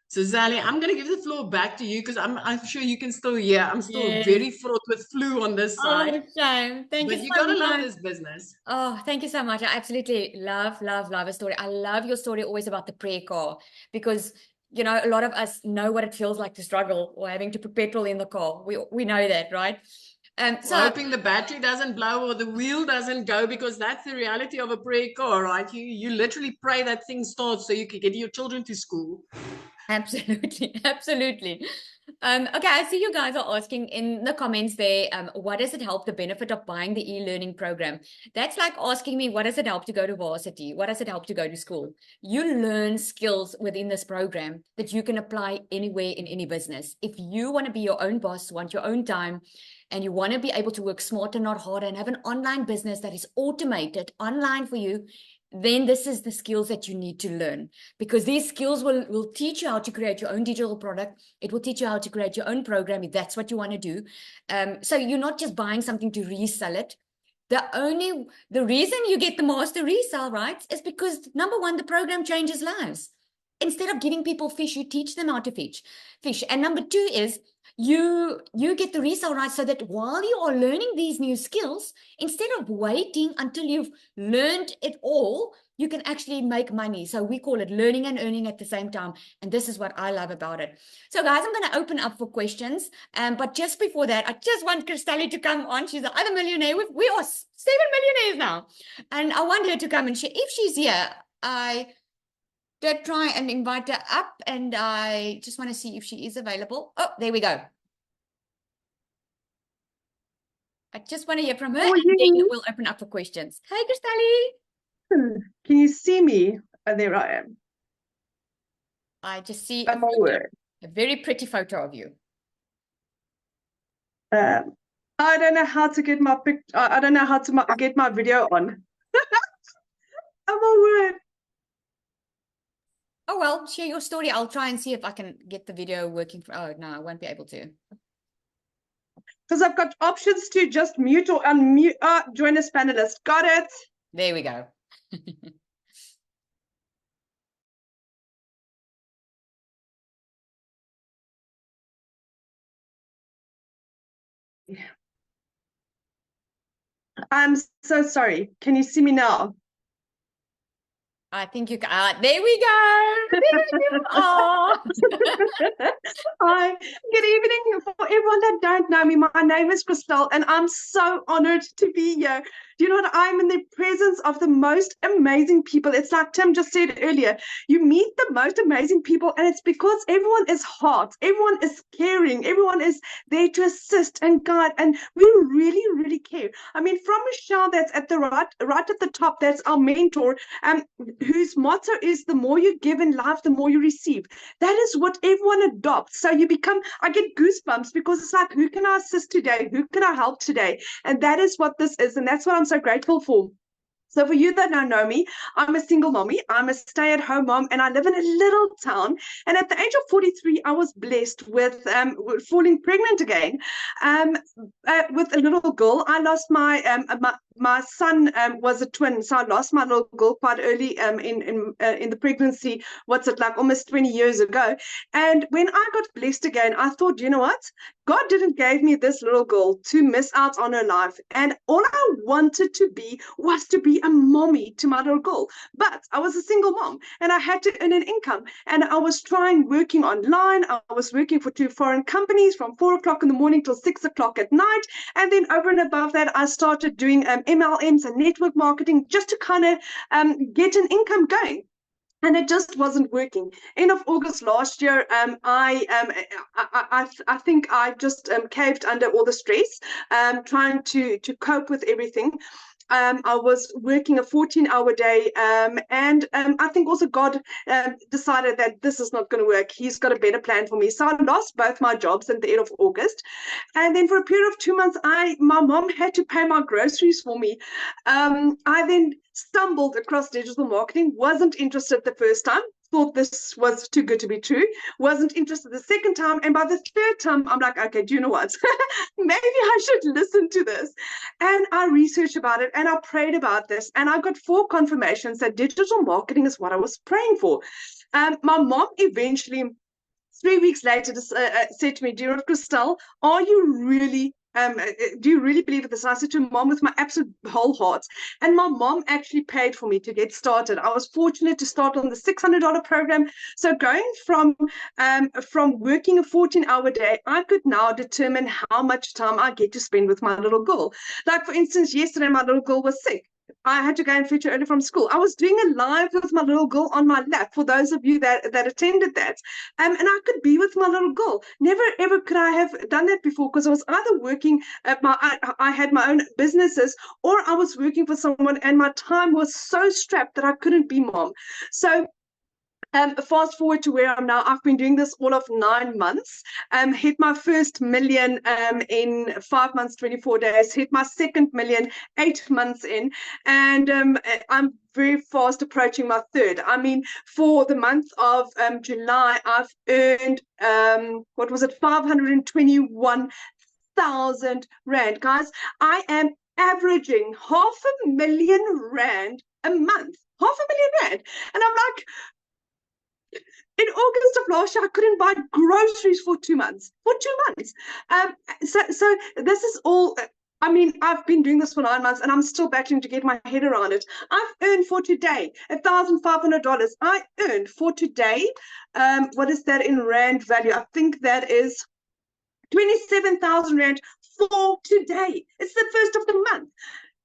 So Zali, I'm going to give the floor back to you because I'm sure you can still hear. I'm still very fraught with flu on this side. Oh, shame. Thank you But you so gotta love much. this business. Oh, thank you so much. I absolutely love a story. I love your story always about the prayer car because, you know, a lot of us know what it feels like to struggle or having to put petrol in the car. We know that, right? So hoping the battery doesn't blow or the wheel doesn't go, because that's the reality of a prayer car, right? You literally pray that thing starts so you can get your children to school. absolutely, absolutely. Okay, I see you guys are asking in the comments there, what does it help the benefit of buying the e-learning program? That's like asking me, what does it help to go to varsity? What does it help to go to school? You learn skills within this program that you can apply anywhere in any business. If you want to be your own boss, want your own time, and you want to be able to work smarter, not harder, and have an online business that is automated online for you, then this is the skills that you need to learn, because these skills will teach you how to create your own digital product. It will teach you how to create your own program if that's what you want to do. So you're not just buying something to resell it. The reason you get the master resale rights is because, number one, the program changes lives. Instead of giving people fish, you teach them how to fish. And number two is you get the resale rights so that while you are learning these new skills, instead of waiting until you've learned it all, you can actually make money. So we call it learning and earning at the same time. And this is what I love about it. So guys, I'm going to open up for questions. But just before that, I just want Christelle to come on. She's the other millionaire. We are 7 millionaires now. And I want her to come and share. If she's here, I did try and invite her up, and I just want to see if she is available. Oh, there we go. I just want to hear from her, and then we'll open up for questions. Hey, Christelle. Can you see me? Oh, there I am. I just see a very pretty photo of you. I don't know how to get my I don't know how to get my video on. I'm a word. Oh, well, share your story. I'll try and see if I can get the video working. Oh, no, I won't be able to. Because I've got options to just mute or unmute. Join as panelist. Got it. There we go. Yeah. I'm so sorry. Can you see me now? I think you can. There we go. There you are. Hi, good evening. For everyone that don't know me, my name is Christelle, and I'm so honored to be here. Do you know what? I'm in the presence of the most amazing people. It's like Tim just said earlier, you meet the most amazing people, and it's because everyone is hot, everyone is caring, everyone is there to assist and guide, and we really, really care. I mean, from Michelle, that's at the right at the top, that's our mentor, whose motto is the more you give in life, the more you receive. That is what everyone adopts. So you become, I get goosebumps because it's like, who can I assist today? Who can I help today? And that is what this is. And that's what I'm so grateful for. So for you that don't know me, I'm a single mommy. I'm a stay-at-home mom, and I live in a little town. And at the age of 43, I was blessed with falling pregnant again with a little girl. I lost my son was a twin, so I lost my little girl quite early in the pregnancy. What's it like? Almost 20 years ago. And when I got blessed again, I thought, you know what? God didn't give me this little girl to miss out on her life. And all I wanted to be was to be a mommy to my little girl. But I was a single mom, and I had to earn an income. And I was working online. I was working for 2 foreign companies from 4 o'clock in the morning till 6 o'clock at night. And then over and above that, I started doing MLMs and network marketing just to kind of get an income going. And it just wasn't working. End of August last year, I think I just caved under all the stress, trying to cope with everything. I was working a 14-hour day, and I think also God decided that this is not going to work. He's got a better plan for me. So I lost both my jobs at the end of August. And then for a period of 2 months, my mom had to pay my groceries for me. I then stumbled across digital marketing, wasn't interested the first time, thought this was too good to be true, wasn't interested the second time, and by the third time I'm like, okay, do you know what? Maybe I should listen to this. And I researched about it, and I prayed about this, and I got 4 confirmations that digital marketing is what I was praying for. My mom eventually 3 weeks later said to me, dear Christelle, are you really do you really believe in this? And I said to Mom with my absolute whole heart. And my mom actually paid for me to get started. I was fortunate to start on the $600 program. So going from working a 14-hour day, I could now determine how much time I get to spend with my little girl. Like, for instance, yesterday my little girl was sick. I had to go and fetch her early from school. I was doing a live with my little girl on my lap, for those of you that attended that. And I could be with my little girl. Never, ever could I have done that before, because I was either working at I had my own businesses, or I was working for someone, and my time was so strapped that I couldn't be mom. So fast forward to where I'm now. I've been doing this all of 9 months. Hit my first million in 5 months, 24 days. Hit my second million 8 months in, and I'm very fast approaching my third. I mean, for the month of July, I've earned 521,000 rand, guys. I am averaging R500,000 a month. R500,000 rand, and I'm like, in August of last year, I couldn't buy groceries for 2 months. So this is all. I mean, I've been doing this for 9 months, and I'm still battling to get my head around it. I've earned for today $1,500. I earned for today. What is that in rand value? I think that is 27,000 rand for today. It's the first of the month.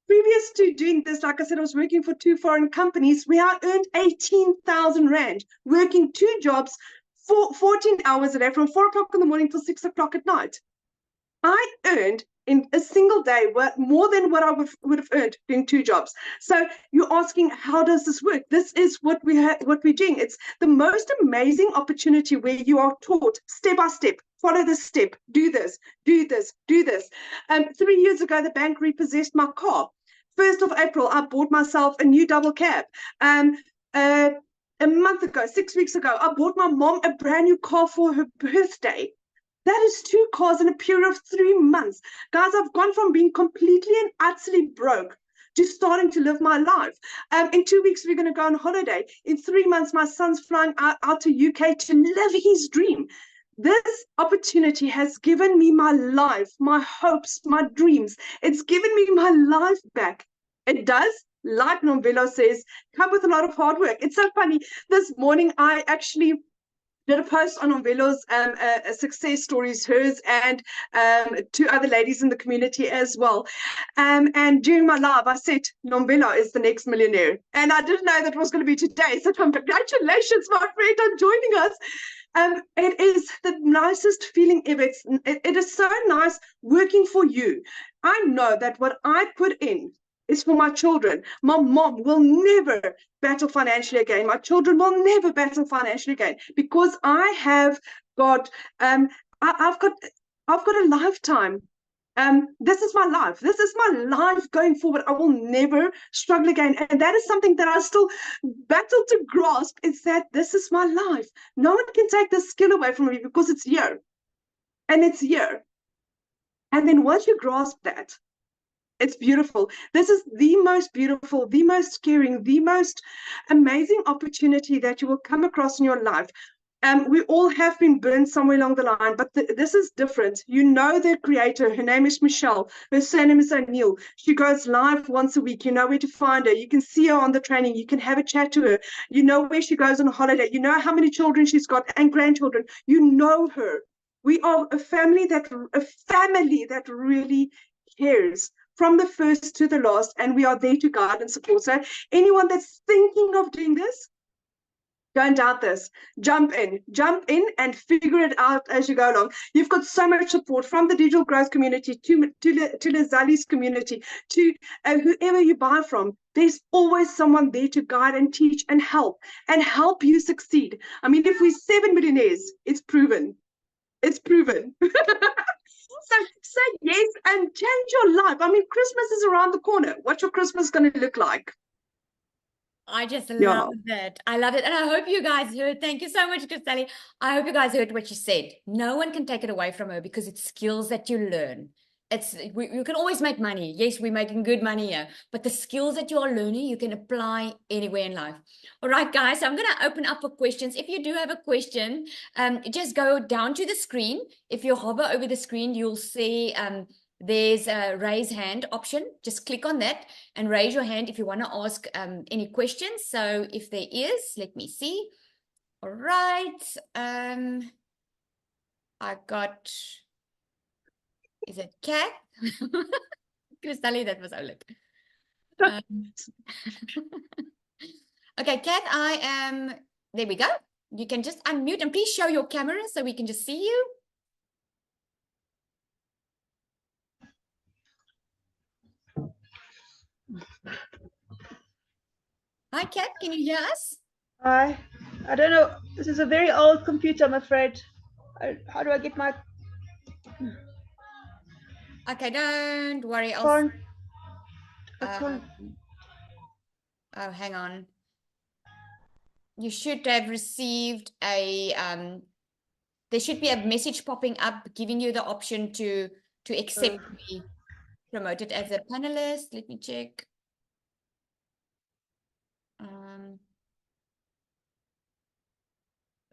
Previous to doing this, like I said, I was working for 2 foreign companies where I earned 18,000 rand, working 2 jobs for 14 hours a day from 4 o'clock in the morning till 6 o'clock at night. I earned in a single day more than what I would have earned doing 2 jobs. So you're asking, how does this work? This is what we're doing. It's the most amazing opportunity where you are taught step by step. Follow this step. Do this. Do this. Do this. 3 years ago, the bank repossessed my car. 1st of April, I bought myself a new double cab. A month ago, 6 weeks ago, I bought my mom a brand new car for her birthday. That is 2 cars in a period of 3 months. Guys, I've gone from being completely and utterly broke to starting to live my life. In 2 weeks, we're going to go on holiday. In 3 months, my son's flying out to UK to live his dream. This opportunity has given me my life, my hopes, my dreams. It's given me my life back. It does like Nomvelo says, come with a lot of hard work. It's so funny. This morning, I actually did a post on Nomvelo's success stories, hers and two other ladies in the community as well. And during my live, I said, Nomvelo is the next millionaire. And I didn't know that was going to be today. So congratulations, my friend, on joining us. It is the nicest feeling ever. It is so nice working for you. I know that what I put in is for my children. My mom will never battle financially again. My children will never battle financially again because I have got I've got a lifetime. This is my life. This is my life going forward. I will never struggle again. And that is something that I still battle to grasp, is that this is my life. No one can take this skill away from me because it's here. And it's here. And then once you grasp that, it's beautiful. This is the most beautiful, the most caring, the most amazing opportunity that you will come across in your life. We all have been burned somewhere along the line, but this is different. You know the creator. Her name is Michelle. Her surname is O'Neill. She goes live once a week. You know where to find her. You can see her on the training. You can have a chat to her. You know where she goes on holiday. You know how many children she's got and grandchildren. You know her. We are a family that really cares from the first to the last, and we are there to guide and support. So anyone that's thinking of doing this, don't doubt this. Jump in and figure it out as you go along. You've got so much support from the digital growth community to Lazali's community, to whoever you buy from. There's always someone there to guide and teach and help you succeed. I mean, if we're 7 millionaires, it's proven. It's proven. So say yes and change your life. I mean, Christmas is around the corner. What's your Christmas going to look like? I just love that. I love it. And I hope you guys heard. Thank you so much, Christelle. I hope you guys heard what she said. No one can take it away from her because it's skills that you learn. You can always make money. Yes, we're making good money here, but the skills that you are learning, you can apply anywhere in life. All right, guys, so I'm going to open up for questions. If you do have a question, just go down to the screen. If you hover over the screen, you'll see there's a raise hand option. Just click on that and raise your hand if you want to ask any questions. So if there is, let me see. All right. I got... Is it Kat? Christelle, that was Oleg. Okay, Kat, I am... There we go. You can just unmute and please show your camera so we can just see you. Hi, Kat, can you hear us? Hi. I don't know. This is a very old computer, I'm afraid. How do I get my... Okay, don't worry. Oh, hang on. You should have received a there should be a message popping up giving you the option to accept be promoted as a panelist. Let me check.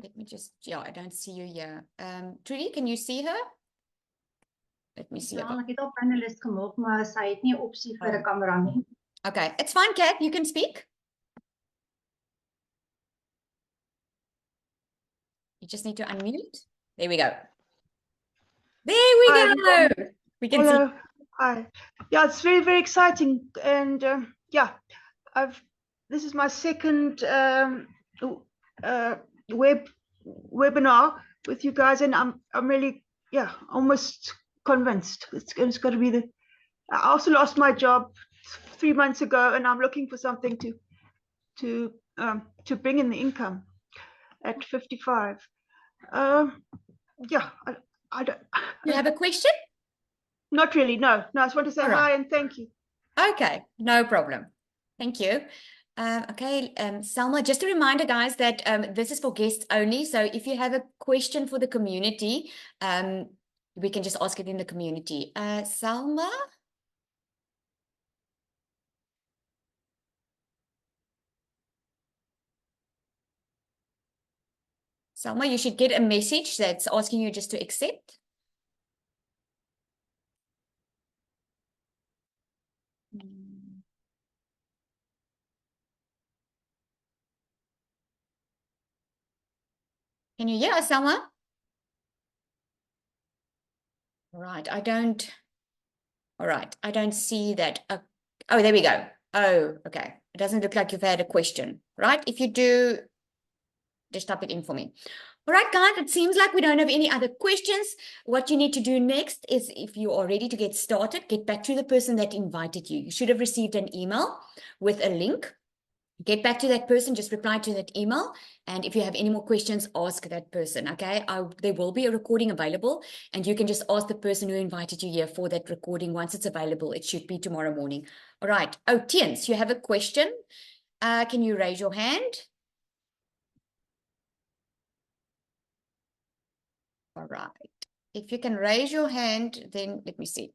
Let me just, yeah, I don't see you here. Trudy, can you see her? Let me see. Ja, ek het op panelist gemaak, maar sy het nie 'n opsie vir 'n kamera nie. Okay, it's fine, Kat. You can speak. You just need to unmute. There we go. There we go. We can see. Hi. Yeah, it's very, very exciting. And yeah, this is my second webinar with you guys, and I'm really, yeah, almost convinced it's got to be I also lost my job 3 months ago, and I'm looking for something to bring in the income at 55. Yeah, I don't. You have a question? Not really. No. I just want to say hi and thank you. Okay, no problem. Thank you. Okay, Selma, just a reminder, guys, that this is for guests only. So if you have a question for the community, we can just ask it in the community. Selma? Selma, you should get a message that's asking you just to accept. Can you hear us, Selma? All right, I don't. All right, I don't see that. Oh, there we go. Oh, okay. It doesn't look like you've had a question, right? If you do, just type it in for me. All right, guys, it seems like we don't have any other questions. What you need to do next is, if you are ready to get started, get back to the person that invited you. You should have received an email with a link. Get back to that person, just reply to that email. And if you have any more questions, ask that person, okay? There will be a recording available, and you can just ask the person who invited you here for that recording once it's available. It should be tomorrow morning. All right. Oh, Tiens, you have a question. Can you raise your hand? All right. If you can raise your hand, then let me see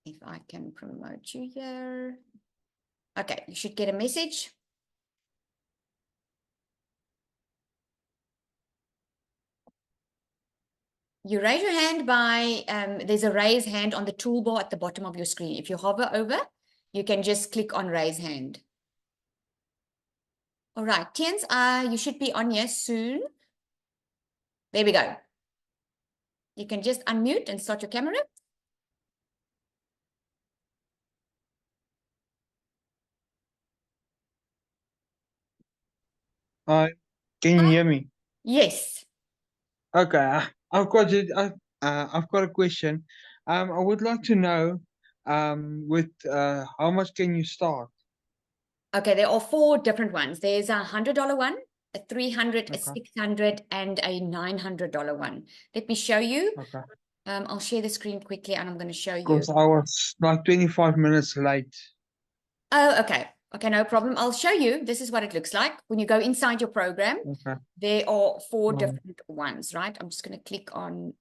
if I can promote you here. Okay, you should get a message. You raise your hand by, there's a raise hand on the toolbar at the bottom of your screen. If you hover over, you can just click on raise hand. All right, Tiens, you should be on here soon. There we go. You can just unmute and start your camera. Hi, can you hear me? Yes. Okay, I've got it. I've got a question. I would like to know, with how much can you start? Okay, there are 4 different ones. There's a $100 one, a $300, a Okay. $600, and a $900 one. Let me show you. Okay, I'll share the screen quickly, and I'm going to show you. because I was like 25 minutes late. Oh, okay. Okay, no problem. I'll show you. This is what it looks like. When you go inside your program, Okay. there are 4 Right. different ones, right? I'm just going to click on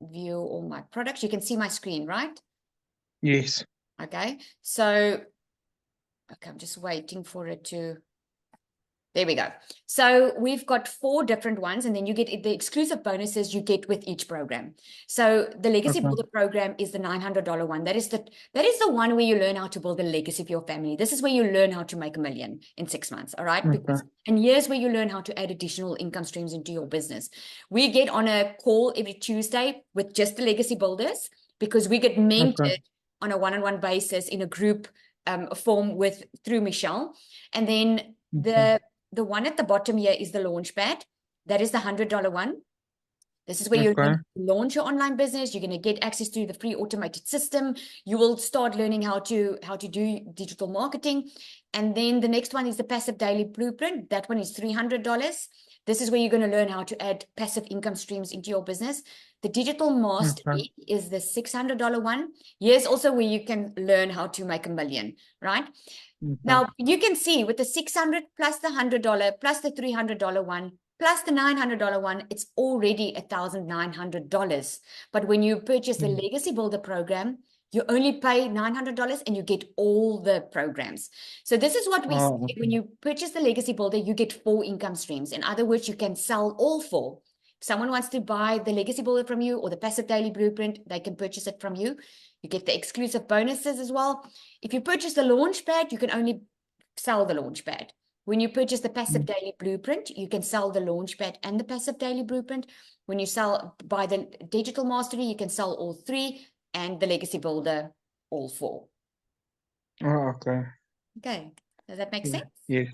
view all my products. You can see my screen, right? Yes. Okay. So, okay, I'm just waiting for it to. There we go. So we've got 4 different ones, and then you get the exclusive bonuses you get with each program. So the Legacy Okay. Builder program is the $900 one. That is the one where you learn how to build a legacy for your family. This is where you learn how to make $1 million in 6 months. All right. Okay. And here's where you learn how to add additional income streams into your business. We get on a call every Tuesday with just the Legacy Builders, because we get mentored on a one-on-one basis in a group form through Michelle. And then the one at the bottom here is the Launchpad. That is the $100 one. This is where you're going to launch your online business. You're going to get access to the free automated system. You will start learning how to do digital marketing. And then the next one is the Passive Daily Blueprint. That one is $300. This is where you're going to learn how to add passive income streams into your business. The Digital Mastery is the $600 one. Here's also where you can learn how to make $1 million, right? Now, you can see with the $600 plus the $100 plus the $300 one plus the $900 one, it's already $1,900. But when you purchase the Legacy Builder program, you only pay $900 and you get all the programs. So this is what we say. When you purchase the Legacy Builder, you get 4 income streams. In other words, you can sell all 4. If someone wants to buy the Legacy Builder from you or the Passive Daily Blueprint, they can purchase it from you. You get the exclusive bonuses as well. If you purchase the Launchpad, you can only sell the Launchpad. When you purchase the Passive Daily Blueprint, you can sell the Launchpad and the Passive Daily Blueprint. When you buy the Digital Mastery, you can sell all 3, and the Legacy Builder, all 4. Oh, okay. Okay. Does that make sense? Yes.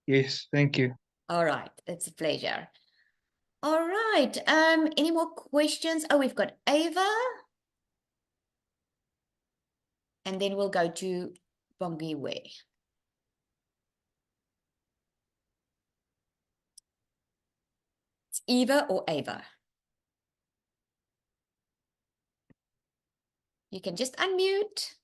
Yes. Thank you. All right. It's a pleasure. All right. Any more questions? Oh, we've got Ava. And then we'll go to Bongiwe. It's Eva or Ava. You can just unmute.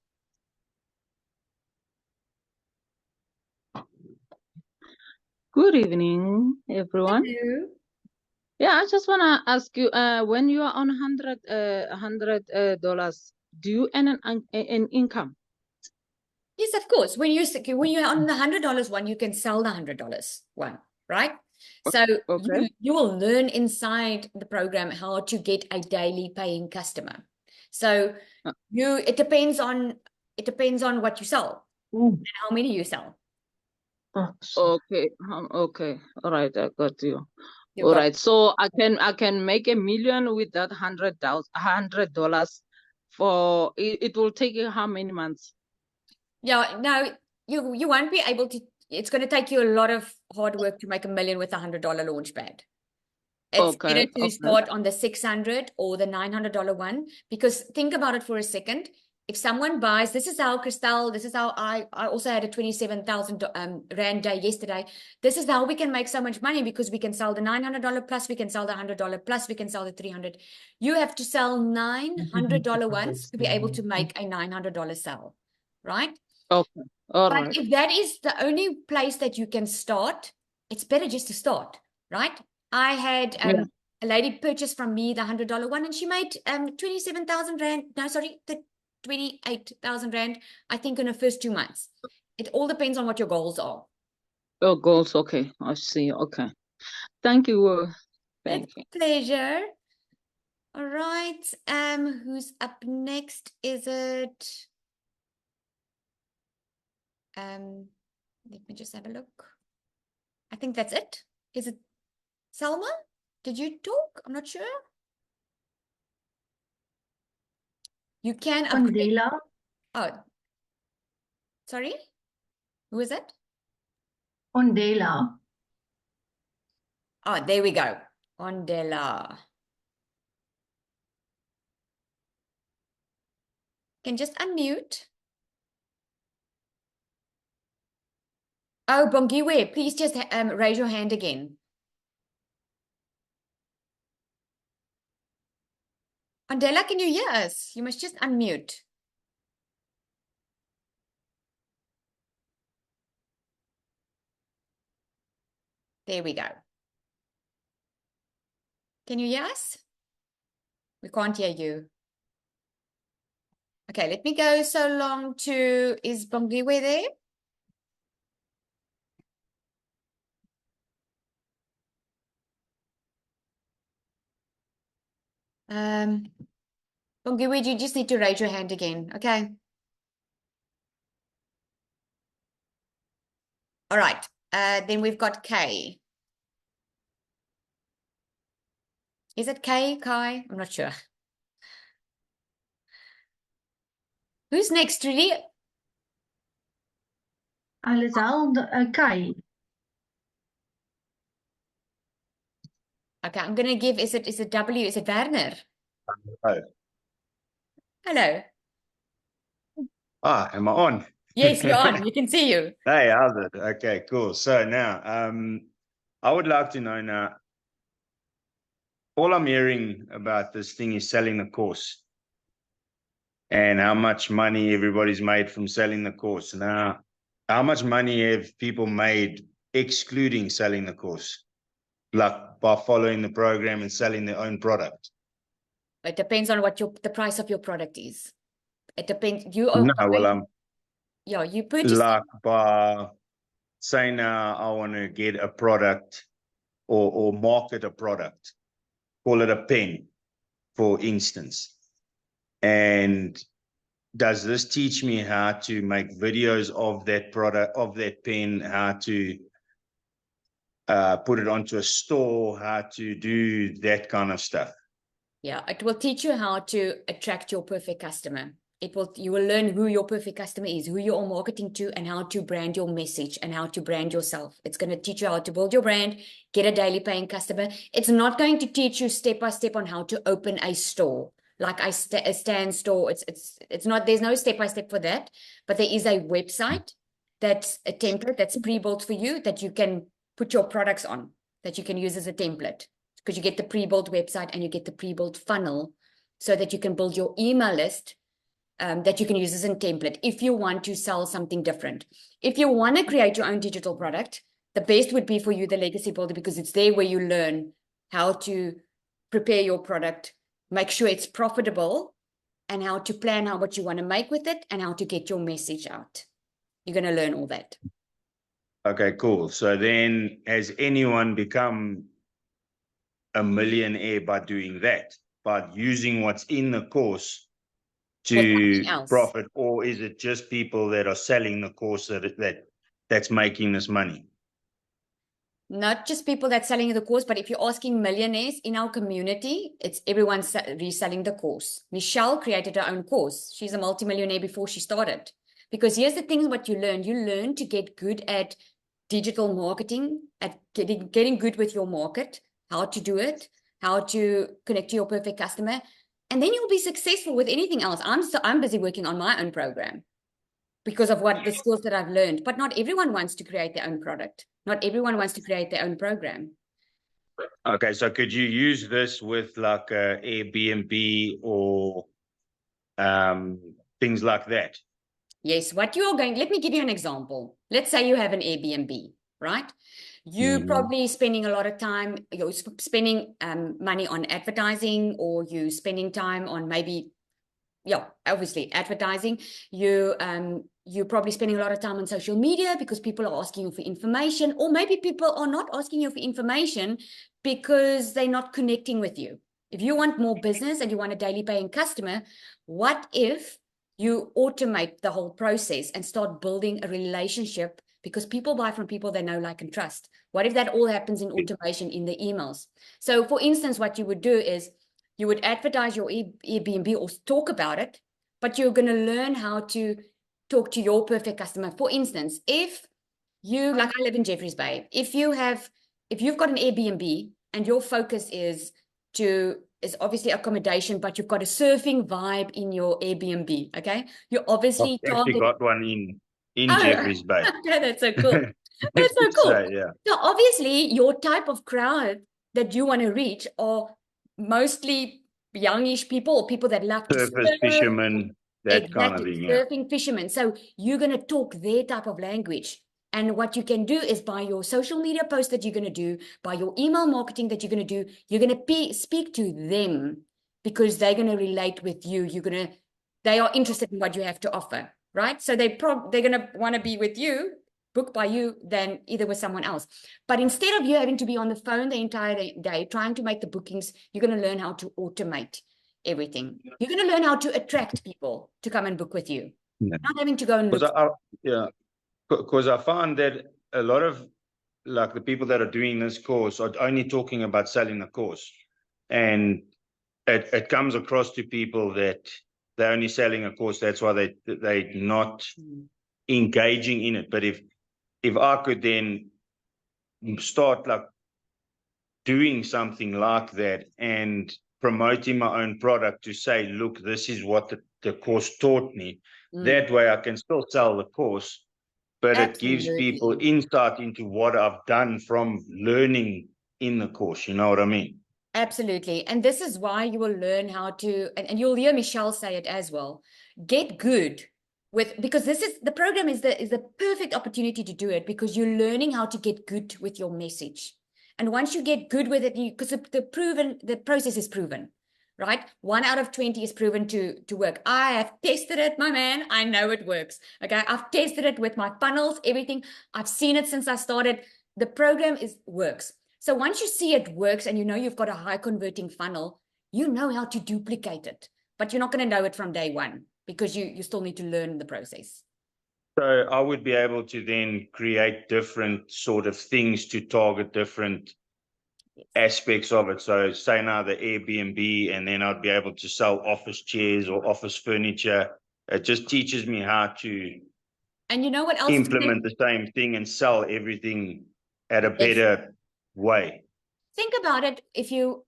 Good evening, everyone. Hello. Yeah, I just want to ask you, when you are on $100, do you earn an income? Yes, of course. When you're on the $100 one, you can sell the $100 one, right? So you will learn inside the program how to get a daily paying customer. So it depends on what you sell and how many you sell. Okay. Okay. All right. I got you. You All got right. So I can make $1 million with that $100 for it will take you how many months? Yeah, no, you won't be able to. It's going to take you a lot of hard work to make $1 million with $100 launch pad. It's better Okay. to Okay. start on the 600 or the $900 one, because think about it for a second. If someone buys, this is how Christelle, this is how I also had a 27,000 Rand day yesterday. This is how we can make so much money, because we can sell the $900 plus, we can sell the $100 plus, we can sell the 300. You have to sell $900 ones to be able to make a $900 sale, right? Okay. All But right. if that is the only place that you can start, it's better just to start, right? I had Yeah. a lady purchase from me the $100 one, and she made 27,000 Rand. No, sorry, the 28,000 Rand, I think, in her first 2 months. It all depends on what your goals are. Your goals. Okay. I see. Okay. Thank you. Thank It's you. a pleasure. All right. Who's up next? Is it let me just have a look. I think that's it. Is it Selma? Did you talk? I'm not sure. You can upgrade. Ondela. Oh, sorry. Who is it? Ondela. Oh, there we go. Ondela. Can just unmute. Oh, Bongiwe, please just raise your hand again. Ondela, can you hear us? You must just unmute. There we go. Can you hear us? We can't hear you. Okay, let me go so long to, is Bongiwe there? Bongiwe, you just need to raise your hand again, okay? All right, then we've got Kay. Is it Kay, Kai? I'm not sure. Who's next, really? Alisal Kai. Okay, I'm gonna give, is it W, is it Werner? Hi. Hello. Ah, am I on? Yes, you're on. You can see you. Hey, how's it? Okay, cool. So now, I would like to know now, all I'm hearing about this thing is selling the course and how much money everybody's made from selling the course. Now, how much money have people made excluding selling the course? Like by following the program and selling their own product? It depends on what the price of your product is. It depends. You are No, well, yeah, you purchase like by saying now I want to get a product or market a product, call it a pen, for instance. And does this teach me how to make videos of that product, of that pen, how to put it onto a store, how to do that kind of stuff? Yeah, it will teach you how to attract your perfect customer. You will learn who your perfect customer is, who you are marketing to, and how to brand your message and how to brand yourself. It's going to teach you how to build your brand, get a daily paying customer. It's not going to teach you step by step on how to open a store, like a stand store. It's not, there's no step by step for that, but there is a website that's a template that's pre-built for you that you can put your products on, that you can use as a template, because you get the pre-built website and you get the pre-built funnel so that you can build your email list that you can use as a template if you want to sell something different. If you want to create your own digital product, the best would be for you the Legacy Builder, because it's there where you learn how to prepare your product, make sure it's profitable, and how to plan out what you want to make with it and how to get your message out. You're going to learn all that. Okay, cool. So then has anyone become a millionaire by doing that, by using what's in the course to profit, or is it just people that are selling the course that that's making this money? Not just people that's selling the course, but if you're asking millionaires in our community, it's everyone reselling the course. Michelle created her own course. She's a multimillionaire before she started. Because here's the thing, what you learn to get good at digital marketing, at getting good with your market, how to do it, how to connect to your perfect customer, and then you'll be successful with anything else. I'm busy working on my own program because of what the skills that I've learned. But not everyone wants to create their own product. Not everyone wants to create their own program. Okay, so could you use this with like Airbnb or things like that? Yes, what you are going, let me give you an example. Let's say you have an Airbnb, right? You probably spending a lot of time, you're spending money on advertising, or you spending time on maybe, yeah, obviously advertising. You're probably spending a lot of time on social media because people are asking you for information, or maybe people are not asking you for information because they're not connecting with you. If you want more business and you want a daily paying customer, what if you automate the whole process and start building a relationship, because people buy from people they know, like, and trust? What if that all happens in automation in the emails? So for instance, what you would do is you would advertise your Airbnb or talk about it, but you're going to learn how to talk to your perfect customer. For instance, if you, like, I live in Jeffreys Bay, if you've got an Airbnb and your focus is obviously accommodation, but you've got a surfing vibe in your Airbnb, okay? You're obviously I've actually got one in Jeffreys Bay. Okay, that's so cool. That's so cool. So, yeah. So obviously your type of crowd that you want to reach are mostly youngish people, or people that love to Surface surf. fishermen, that kind of thing, yeah. Surfing fishermen. So you're going to talk their type of language. And what you can do is, by your social media post that you're going to do, by your email marketing that you're going to do, you're going to speak to them because they're going to relate with you. They are interested in what you have to offer, right? So they're going to want to be with you, book by you, than either with someone else. But instead of you having to be on the phone the entire day trying to make the bookings, you're going to learn how to automate everything. You're going to learn how to attract people to come and book with you. Yeah. Not having to go and look. Because I find that a lot of, like, the people that are doing this course are only talking about selling the course, and it comes across to people that they're only selling a course. That's why they're not engaging in it. But if I could then start like doing something like that and promoting my own product to say, look, this is what the course taught me. That way I can still sell the course, but it gives people insight into what I've done from learning in the course. You know what I mean? Absolutely. And this is why you will learn how to, and you'll hear Michelle say it as well, get good with, because the program is the perfect opportunity to do it, because you're learning how to get good with your message. And once you get good with it, because the process is proven, right? 1 out of 20 is proven to work. I have tested it, my man. I know it works. Okay. I've tested it with my funnels, everything. I've seen it since I started. The program works. So once you see it works and you know you've got a high converting funnel, you know how to duplicate it, but you're not going to know it from day one, because you still need to learn the process. So I would be able to then create different sort of things to target different aspects of it. So say now the Airbnb, and then I'd be able to sell office chairs or office furniture. It just teaches me how to, and you know what else, implement the same thing and sell everything at a better way. Think about it. If you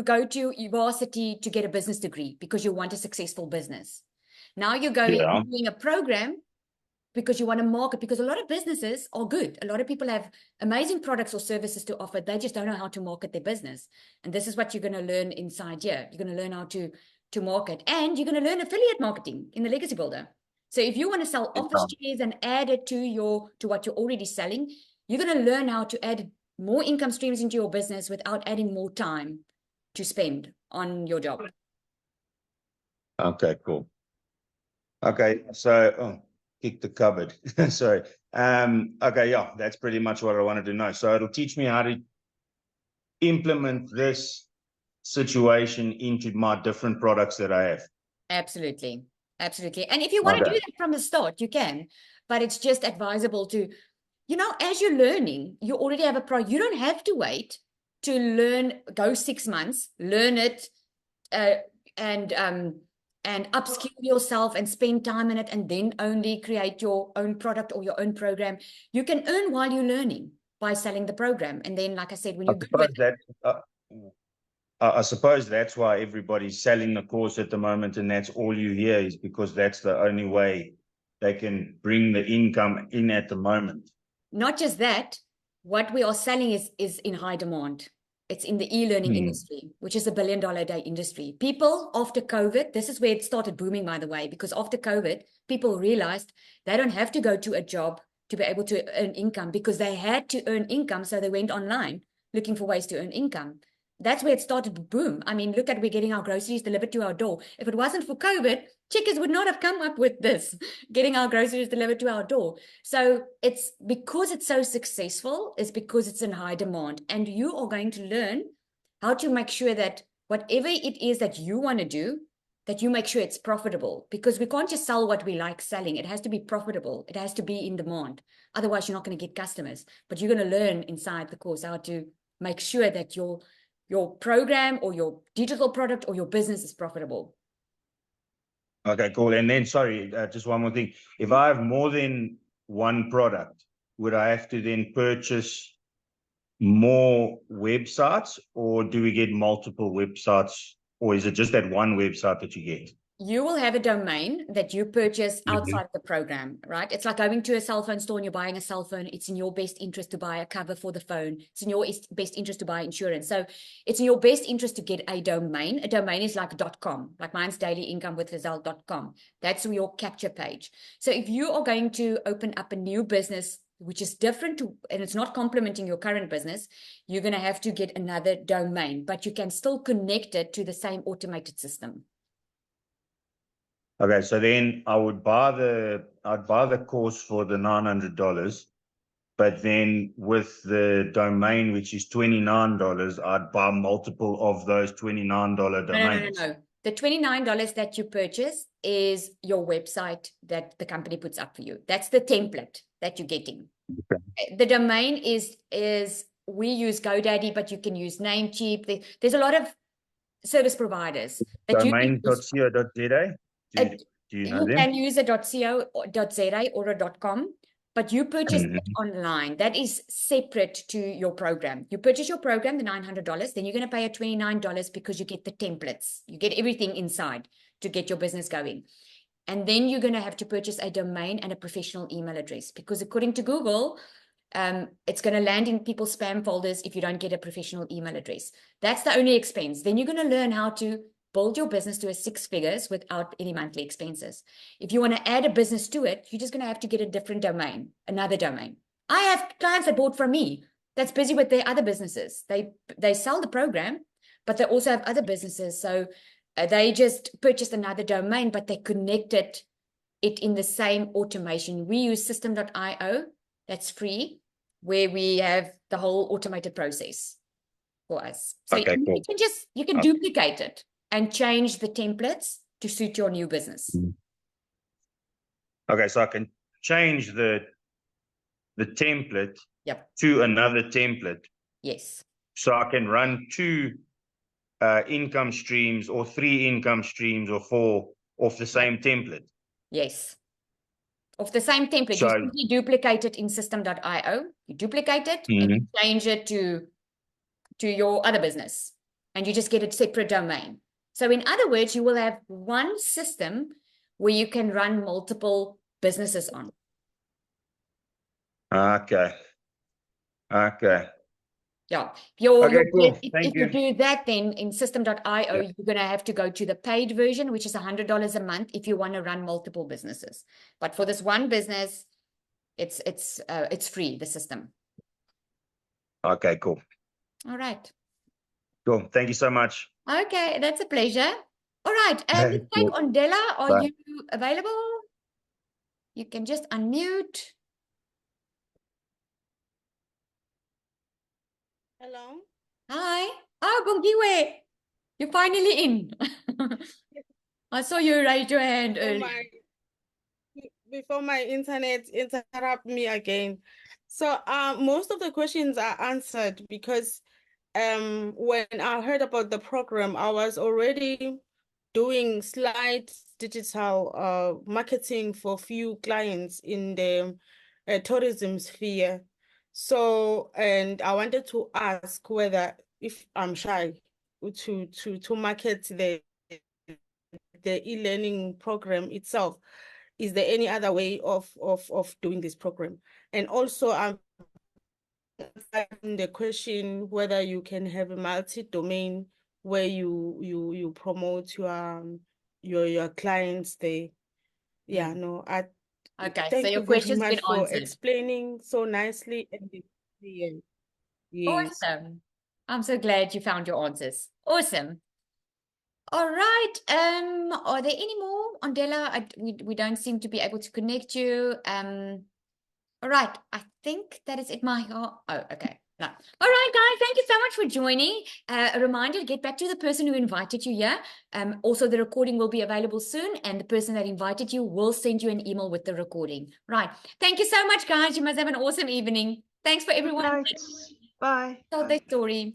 go to university to get a business degree because you want a successful business. Now you're doing a program because you want to market, because a lot of businesses are good. A lot of people have amazing products or services to offer. They just don't know how to market their business. And this is what you're going to learn inside here. You're going to learn how to market, and you're going to learn affiliate marketing in the Legacy Builder. So if you want to sell office chairs and add it to what you're already selling, you're going to learn how to add more income streams into your business without adding more time to spend on your job. Okay, cool. Okay, so kick the cupboard. Sorry. Okay, yeah, that's pretty much what I wanted to know. So it'll teach me how to implement this situation into my different products that I have. Absolutely. Absolutely. And if you want to do Okay. that from the start, you can, but it's just advisable to, as you're learning, you already have you don't have to wait to learn, go 6 months, learn it, and upskill yourself and spend time in it, and then only create your own product or your own program. You can earn while you're learning by selling the program. And then, like I said, when I you're good with suppose that I suppose that's why everybody's selling the course at the moment, and that's all you hear is because that's the only way they can bring the income in at the moment. not just that, what we are selling is in high demand. It's in the e-learning industry, which is $1 billion a day industry. People after COVID, this is where it started booming, by the way, because after COVID, people realized they don't have to go to a job to be able to earn income, because they had to earn income. So they went online looking for ways to earn income. That's where it started to boom. I mean, look at, we're getting our groceries delivered to our door. If it wasn't for COVID, Checkers would not have come up with this, getting our groceries delivered to our door. So it's because it's so successful, is because it's in high demand. And you are going to learn how to make sure that whatever it is that you want to do, that you make sure it's profitable, because we can't just sell what we like selling. It has to be profitable. It has to be in demand. Otherwise, you're not going to get customers. But you're going to learn inside the course how to make sure that your program or your digital product or your business is profitable. Okay, cool. And then, sorry, just one more thing. If I have more than one product, would I have to then purchase more websites, or do we get multiple websites, or is it just that one website that you get? You will have a domain that you purchase outside the program, right? It's like going to a cell phone store and you're buying a cell phone. It's in your best interest to buy a cover for the phone. It's in your best interest to buy insurance. So it's in your best interest to get a domain. A domain is like .com, like mine's dailyincomeWithLizelle.com. That's your capture page. So if you are going to open up a new business, which is different to, and it's not complementing your current business, you're going to have to get another domain, but you can still connect it to the same automated system. Okay, so then I'd buy the course for the $900, but then with the domain, which is $29, I'd buy multiple of those $29 domains. No. The $29 that you purchase is your website that the company puts up for you. That's the template that you're getting. Okay. The domain is we use GoDaddy, but you can use Namecheap. There's a lot of service providers. Domain.co.za. Do you know them? You can use a .co.za or a .com, but you purchase it online. That is separate to your program. You purchase your program, the $900, then you're going to pay a $29 because you get the templates. You get everything inside to get your business going. And then you're going to have to purchase a domain and a professional email address, because according to Google, it's going to land in people's spam folders if you don't get a professional email address. That's the only expense. Then you're going to learn how to build your business to a 6 figures without any monthly expenses. If you want to add a business to it, you're just going to have to get a different domain, another domain. I have clients that bought from me that's busy with their other businesses. They sell the program, but they also have other businesses. So they just purchased another domain, but they connected it in the same automation. We use system.io. That's free, where we have the whole automated process for us. So okay, cool. you can duplicate it and change the templates to suit your new business. Okay, so I can change the template Yep. to another template. Yes. So I can run 2 income streams or 3 income streams or 4 off the same template. Yes. Of the same template, So, you simply duplicate it in system.io. You duplicate it and you change it to your other business, and you just get a separate domain. So in other words, you will have one system where you can run multiple businesses on. Okay. Yeah. Okay, cool. If Thank you you. do that, then in system.io, you're going to have to go to the paid version, which is $100 a month if you want to run multiple businesses. But for this one business, it's free, the system. Okay, cool. All right. Cool. Thank you so much. Okay, that's a pleasure. All right. Let's take Ondela. Are you available? You can just unmute. Hello. Hi. Oh, Bongiwe. You're finally in. I saw you raise your hand before earlier. before my internet interrupt me again. So most of the questions are answered because when I heard about the program, I was already doing slight digital marketing for few clients in the tourism sphere. So, and I wanted to ask whether if I'm shy to market the e-learning program itself, is there any other way of doing this program? And also I'm the question whether you can have a multi-domain where you promote your clients there. Yeah, no, Okay, so thank your you very question's been much for answered. explaining so nicely and yeah. Yes. Awesome. I'm so glad you found your answers. Awesome. All right. Are there any more? Andela, we don't seem to be able to connect you. All right. I think that is it. Oh, okay. No. All right, guys. Thank you so much for joining. A reminder to get back to the person who invited you here. Also, the recording will be available soon, and the person that invited you will send you an email with the recording. Right. Thank you so much, guys. You must have an awesome evening. Thanks for everyone. Bye. Told their story.